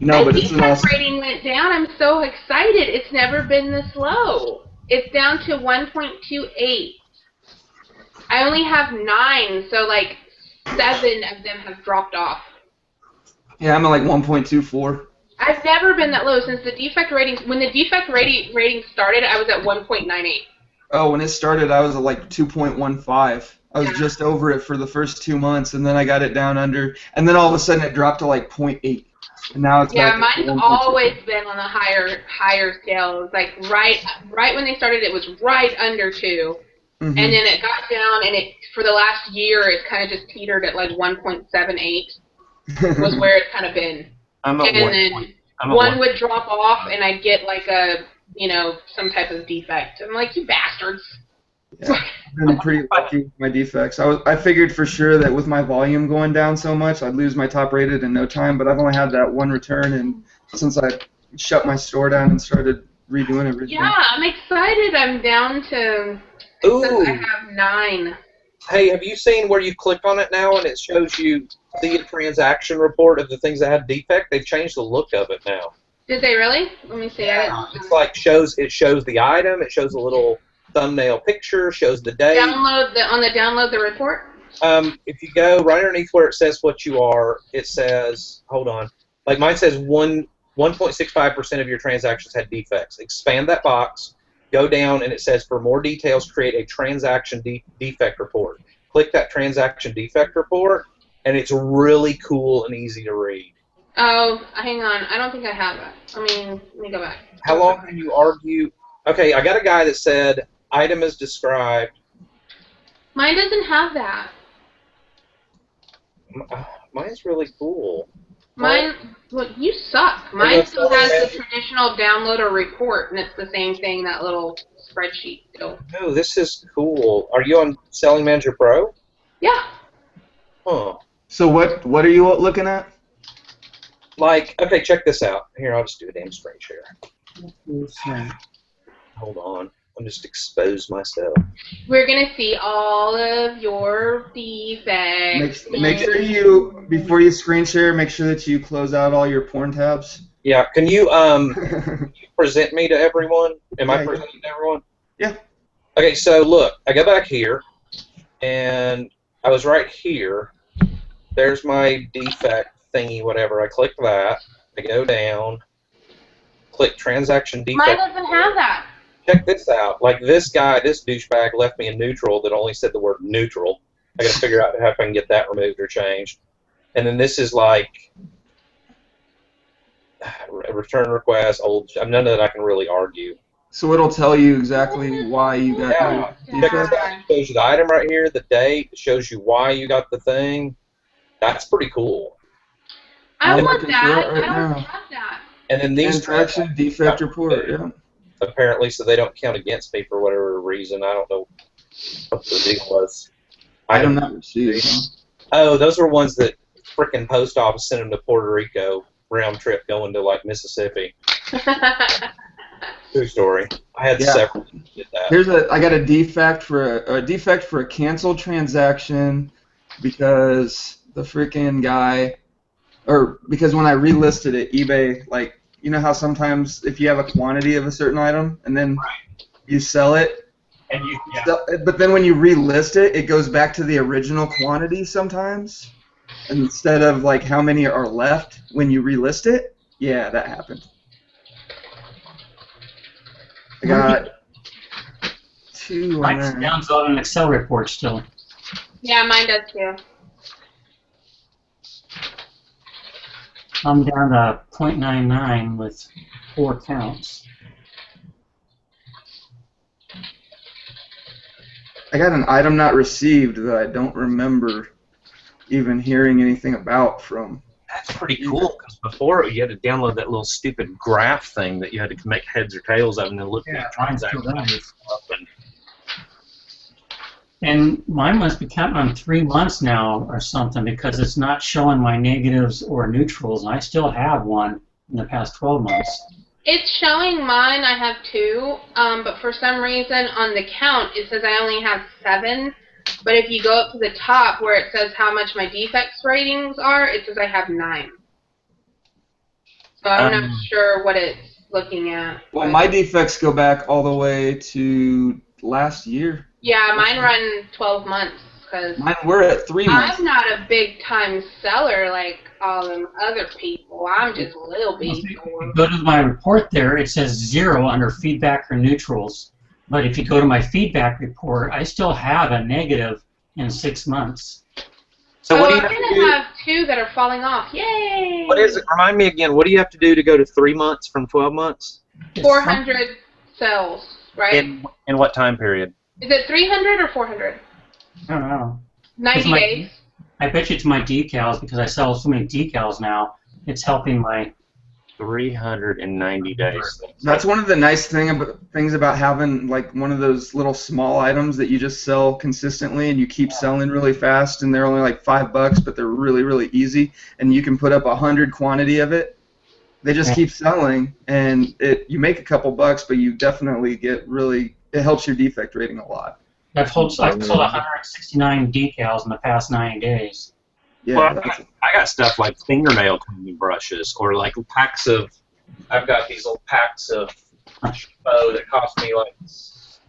No, but it's an My awesome. rating went down. I'm so excited. It's never been this low. It's down to 1.28. I only have 9, so like 7 of them have dropped off. Yeah, I'm at like 1.24. I've never been that low since the defect rating. When the defect rating started, I was at 1.98. Oh, when it started, I was at like 2.15. I was just over it for the first 2 months, and then I got it down under, and then all of a sudden it dropped to like 0.8. And now it's back mine's to 1.2. always been on the higher scale. It's like right when they started, it was right under 2. And then it got down, and it for the last year, it's kind of just teetered at like 1.78 was where it's kind of been. I'm at and then one would drop off, and I'd get like a, some type of defect. I'm like, you bastards. Yeah, I've been pretty lucky with my defects. I figured for sure that with my volume going down so much, I'd lose my top rated in no time, but I've only had that one return, and since I shut my store down and started redoing everything. Yeah, I'm excited. I'm down to... Ooh. I have 9. Hey, have you seen where you click on it now and it shows you the transaction report of the things that had defect? They've changed the look of it now. Did they really? Let me see. Yeah. It's like it shows the item, it shows a little thumbnail picture, shows the date. Download the report? If you go right underneath where it says what you are, it says, hold on, like mine says 1.65% of your transactions had defects. Expand that box. Go down, and it says, for more details, create a transaction defect report. Click that transaction defect report, and it's really cool and easy to read. Oh, hang on. I don't think I have that. Let me go back. How long can you argue? Okay, I got a guy that said, item is described. Mine doesn't have that. Mine's really cool. Mine, look, you suck. Mine still has the traditional download a report, and it's the same thing, that little spreadsheet still. No, this is cool. Are you on Selling Manager Pro? Yeah. Huh. So what are you looking at? Like, okay, check this out. Here, I'll just do a damn screen share. Hold on. I'll just expose myself. We're going to see all of your defects. Make sure you, before you screen share, make sure that you close out all your porn tabs. Yeah, can you present me to everyone? Am I presenting to everyone? Yeah. Okay, so look, I go back here, and I was right here. There's my defect thingy, whatever. I click that. I go down, click transaction defect. Mine doesn't have that. Check this out. Like this guy, this douchebag left me a neutral that only said the word neutral. I got to figure out how I can get that removed or changed. And then this is like a return request. None of that I can really argue. So it'll tell you exactly why you got your defect. It shows you the item right here, the date. It shows you why you got the thing. That's pretty cool. I want that. I don't have that. And then these transaction defect report. Yeah. Apparently, so they don't count against me for whatever reason. I don't know what the deal was. Item not received. Oh, those were ones that frickin' post office sent them to Puerto Rico round trip going to like Mississippi. True story. I had several that did that. I got a defect for a canceled transaction because the freaking guy, or because when I relisted it, eBay, like, you know how sometimes if you have a quantity of a certain item and then you sell it, and but then when you relist it, it goes back to the original quantity sometimes instead of like how many are left when you relist it. Yeah, that happened. I got 2 on Mine's there. download an Excel report still. Yeah, mine does too. I'm down to 0.99 with 4 counts. I got an item not received that I don't remember even hearing anything about from. That's pretty cool, because before you had to download that little stupid graph thing that you had to make heads or tails of and then look at the transactions. And mine must be counting on 3 months now or something, because it's not showing my negatives or neutrals, and I still have one in the past 12 months. It's showing mine. I have 2, but for some reason on the count it says I only have 7. But if you go up to the top where it says how much my defects ratings are, it says I have 9. So I'm not sure what it's looking at. Well, my defects go back all the way to last year. Yeah, mine run 12 months. Cause mine were at 3 months. I'm not a big time seller like all them other people. I'm just a little bit. If you go to my report there, it says 0 under feedback or neutrals. But if you go to my feedback report, I still have a negative in 6 months. So what do you I'm have to gonna do? have 2 that are falling off. Yay! What is it? Remind me again. What do you have to do to go to 3 months from 12 months? 400 sales, right? In what time period? Is it 300 or 400? I don't know. 90 days. I bet you it's my decals, because I sell so many decals now. It's helping my 390 days. That's one of the nice things about having like one of those little small items that you just sell consistently and you keep selling really fast, and they're only like $5, but they're really, really easy, and you can put up 100 quantity of it. They just keep selling, and you make a couple bucks, but you definitely get it helps your defect rating a lot. I've sold 169 decals in the past 90 days. Yeah, well, I got stuff like fingernail cleaning brushes, or like packs of. I've got these little packs of shampoo that cost me like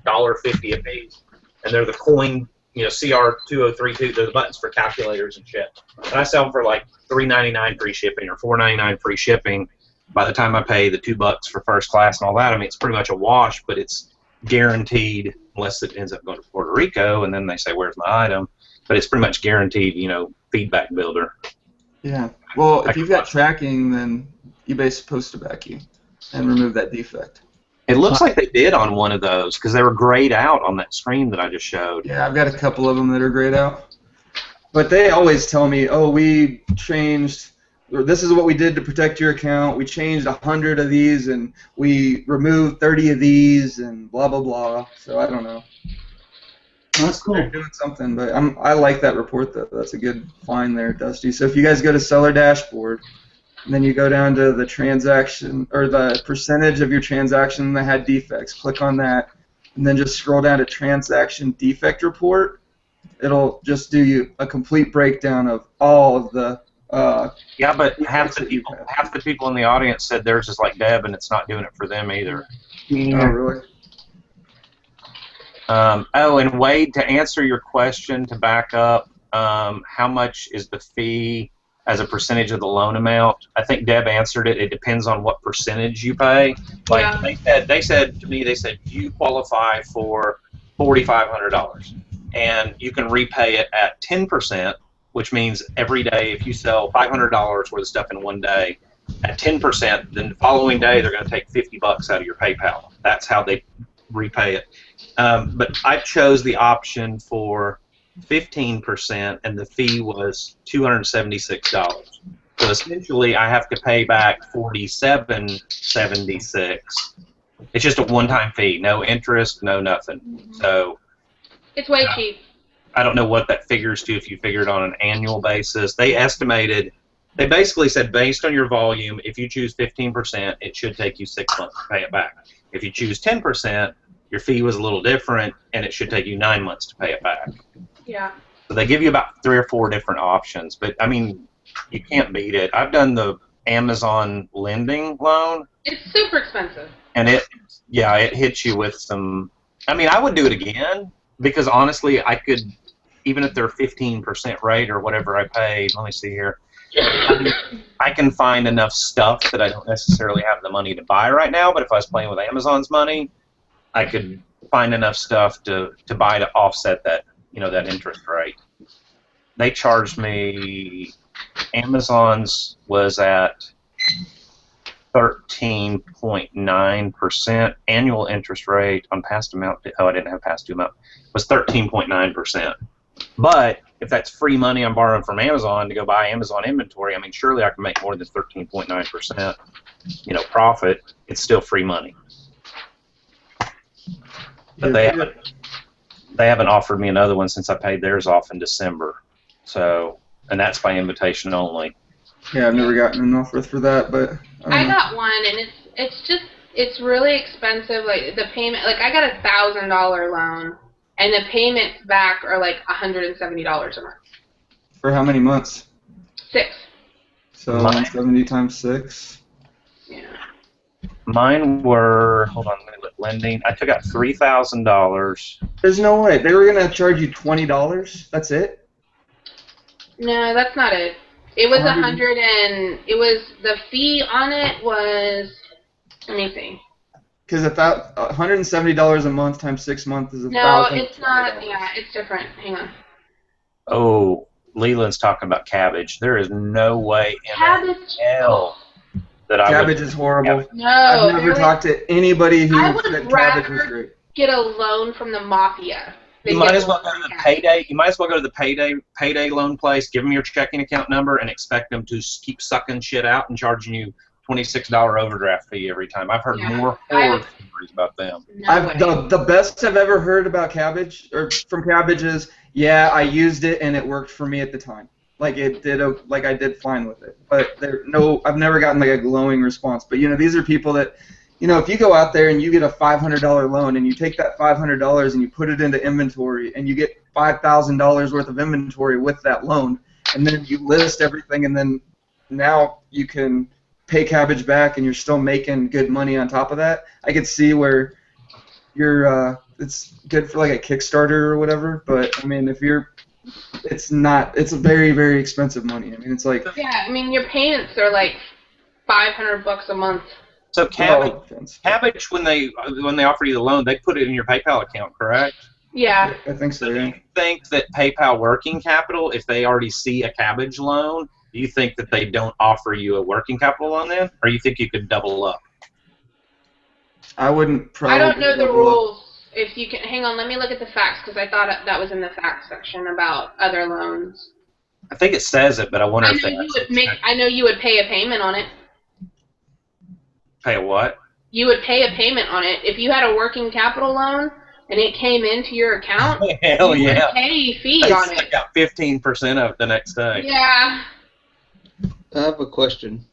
$1.50 a piece, and they're the coin, CR2032. They're the buttons for calculators and shit. And I sell them for like $3.99 free shipping or $4.99 free shipping. By the time I pay the $2 for first class and all that, I mean it's pretty much a wash, but it's guaranteed unless it ends up going to Puerto Rico, and then they say, "Where's my item?" But it's pretty much guaranteed, feedback builder. Yeah. Well, if you've got tracking, then eBay's supposed to back you and remove that defect. It looks like they did on one of those, because they were grayed out on that screen that I just showed. Yeah, I've got a couple of them that are grayed out. But they always tell me, "Oh, we changed. This is what we did to protect your account. We changed 100 of these, and we removed 30 of these, and blah blah blah." So I don't know. That's cool. They're doing something, but I like that report though. That's a good find there, Dusty. So if you guys go to Seller Dashboard, and then you go down to the transaction or the percentage of your transaction that had defects, click on that, and then just scroll down to Transaction Defect Report. It'll just do you a complete breakdown of all of the. Yeah, but half the people in the audience said theirs is like Deb, and it's not doing it for them either. Oh, really? And Wade, to answer your question, to back up, how much is the fee as a percentage of the loan amount? I think Deb answered it. It depends on what percentage you pay. Like they said to me, you qualify for $4,500, and you can repay it at 10%. Which means every day, if you sell $500 worth of stuff in one day, at 10%, then the following day they're going to take $50 out of your PayPal. That's how they repay it. But I chose the option for 15%, and the fee was $276. So essentially, I have to pay back $47.76. It's just a one-time fee, no interest, no nothing. So it's way cheap. I don't know what that figures to if you figure it on an annual basis. They basically said based on your volume, if you choose 15%, it should take you 6 months to pay it back. If you choose 10%, your fee was a little different, and it should take you 9 months to pay it back. Yeah. So they give you about 3 or 4 different options, but I mean, you can't beat it. I've done the Amazon lending loan. It's super expensive. And it hits you with some. I mean, I would do it again because honestly, I could. Even if they're 15% rate or whatever I paid, let me see here. I can find enough stuff that I don't necessarily have the money to buy right now, but if I was playing with Amazon's money, I could find enough stuff to buy to offset that, that interest rate. They charged me, Amazon's was at 13.9%. Annual interest rate on past amount, I didn't have past due amount, was 13.9%. But if that's free money I'm borrowing from Amazon to go buy Amazon inventory, I mean, surely I can make more than 13.9%, profit. It's still free money. But they haven't offered me another one since I paid theirs off in December. So, and that's by invitation only. Yeah, I've never gotten an offer for that, but I got one, and it's really expensive. Like the payment, like I got a $1,000 loan, and the payments back are like $170 a month. For how many months? 6. So 170 times 6. Yeah. Mine were, hold on, let me look, lending. I took out $3,000. There's no way. They were going to charge you $20? That's it? No, that's not it. It was the fee on it was, let me see. Because about $170 a month times 6 months is $1,000. No, it's not. Yeah, it's different. Hang on. Oh, Leland's talking about cabbage. There is no way in hell that I Cabbage is horrible. No, I've never talked to anybody who said cabbage was great. Get a loan from the mafia. You might as well go to the payday. You might as well go to the payday loan place. Give them your checking account number and expect them to keep sucking shit out and charging you $26 overdraft fee every time. I've heard more horror stories about them. The best I've ever heard about cabbage or from cabbage is, yeah, I used it and it worked for me at the time. Like it did, like I did fine with it. But I've never gotten like a glowing response. But these are people that. If you go out there and you get a $500 loan and you take that $500 and you put it into inventory and you get $5,000 worth of inventory with that loan, and then you list everything, and then now you can pay cabbage back and you're still making good money on top of that, I could see where it's good for like a Kickstarter or whatever. But I mean, it's a very, very expensive money. I mean, it's like your payments are like $500 a month. So cabbage, when they offer you the loan, they put it in your PayPal account, correct? Yeah. I think so. Do you think that PayPal working capital, if they already see a cabbage loan, do you think that they don't offer you a working capital loan then, or you think you could double up? I wouldn't probably. I don't know the rules. If you can, hang on, let me look at the facts because I thought that was in the facts section about other loans. I think it says it, but I wonder if they. I know you would pay a payment on it. Pay a what? You would pay a payment on it. If you had a working capital loan and it came into your account, hell you would pay a fee on it. I got 15% of it the next day. Yeah. I have a question.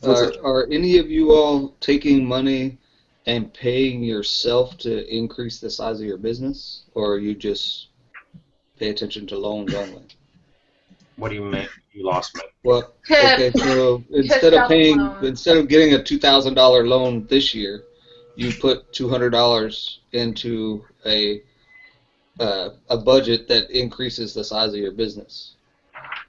Are any of you all taking money and paying yourself to increase the size of your business, or you just pay attention to loans only? What do you mean? You lost me. Well, okay, so instead of getting a $2,000 loan this year, you put $200 into a budget that increases the size of your business.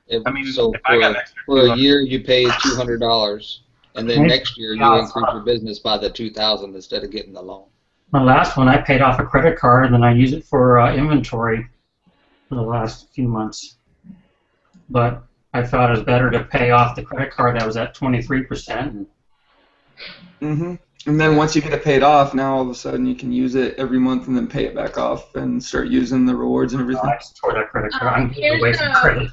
For a year you pay $200, and then next year you increase your business by the $2,000 instead of getting the loan. My last one, I paid off a credit card, and then I use it for inventory for the last few months. But I thought it was better to pay off the credit card that was at 23%. And then once you get it paid off, now all of a sudden you can use it every month and then pay it back off and start using the rewards and everything. I just tore that credit card. I'm giving away some credit.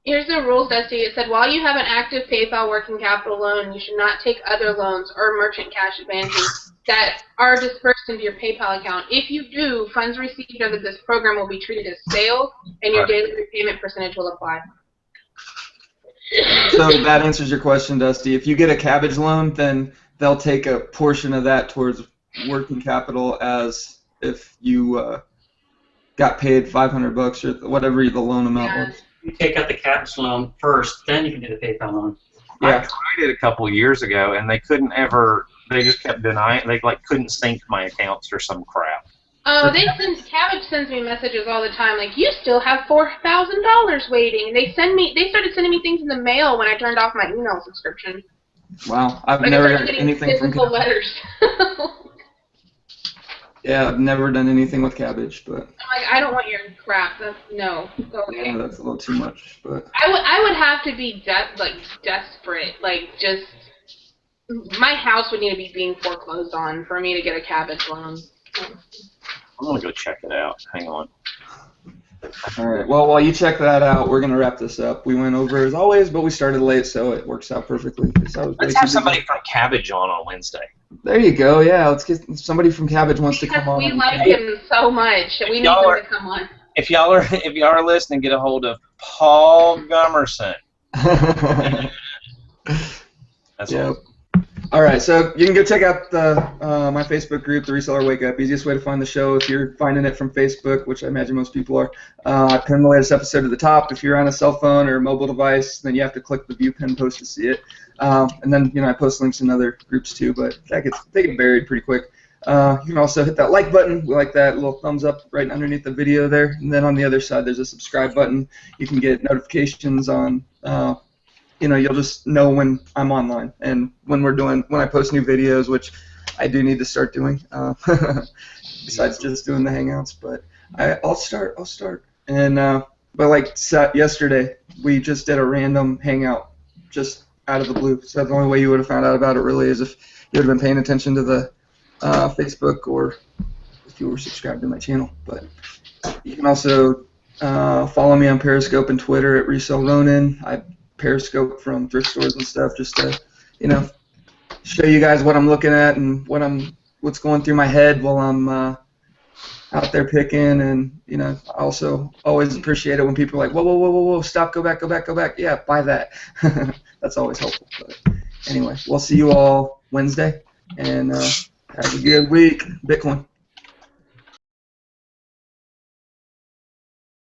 Here's the rules, Dusty. It said, while you have an active PayPal working capital loan, you should not take other loans or merchant cash advances that are dispersed into your PayPal account. If you do, funds received under this program will be treated as sales, and your daily repayment percentage will apply. So that answers your question, Dusty. If you get a cabbage loan, then they'll take a portion of that towards working capital as if you got paid $500 or whatever the loan amount was. You take out the cabbage loan first, then you can do the PayPal loan. Yeah. I tried it a couple of years ago, and they couldn't ever. They just kept denying. They couldn't sync my accounts or some crap. Oh, Cabbage sends me messages all the time, like, you still have $4,000 waiting. And they started sending me things in the mail when I turned off my email subscription. Wow, I've never done anything from Cabbage. Letters. Yeah, I've never done anything with cabbage, but. I'm like, I don't want your crap. No, go away. Yeah, that's a little too much, but. I would have to be desperate, just. My house would need to be being foreclosed on for me to get a cabbage loan. I'm gonna go check it out. Hang on. All right. Well, while you check that out, we're gonna wrap this up. We went over as always, but we started late, so it works out perfectly. Let's have somebody from Cabbage on Wednesday. There you go. Yeah, let's get somebody from Cabbage wants to come on. We like him so much. We need him to come on. If y'all are listening, get a hold of Paul Gummerson. That's yep. All right, so you can go check out my Facebook group, the Reseller Wake Up. Easiest way to find the show if you're finding it from Facebook, which I imagine most people are. I pinned the latest episode to the top. If you're on a cell phone or a mobile device, then you have to click the view pin post to see it. And then I post links in other groups too, but they get buried pretty quick. You can also hit that like button. We like that little thumbs up right underneath the video there. And then on the other side, there's a subscribe button. You can get notifications on. You'll just know when I'm online and when I post new videos, which I do need to start doing. Besides just doing the hangouts, but I'll start. And but like yesterday, we just did a random hangout, just out of the blue. So the only way you would have found out about it really is if you would have been paying attention to the Facebook or if you were subscribed to my channel. But you can also follow me on Periscope and Twitter at Resale Ronin. I Periscope from thrift stores and stuff just to, show you guys what I'm looking at and what's going through my head while I'm out there picking. And I also always appreciate it when people are like, whoa, stop, go back. Yeah, buy that. That's always helpful. But anyway, we'll see you all Wednesday, and have a good week. Bitcoin.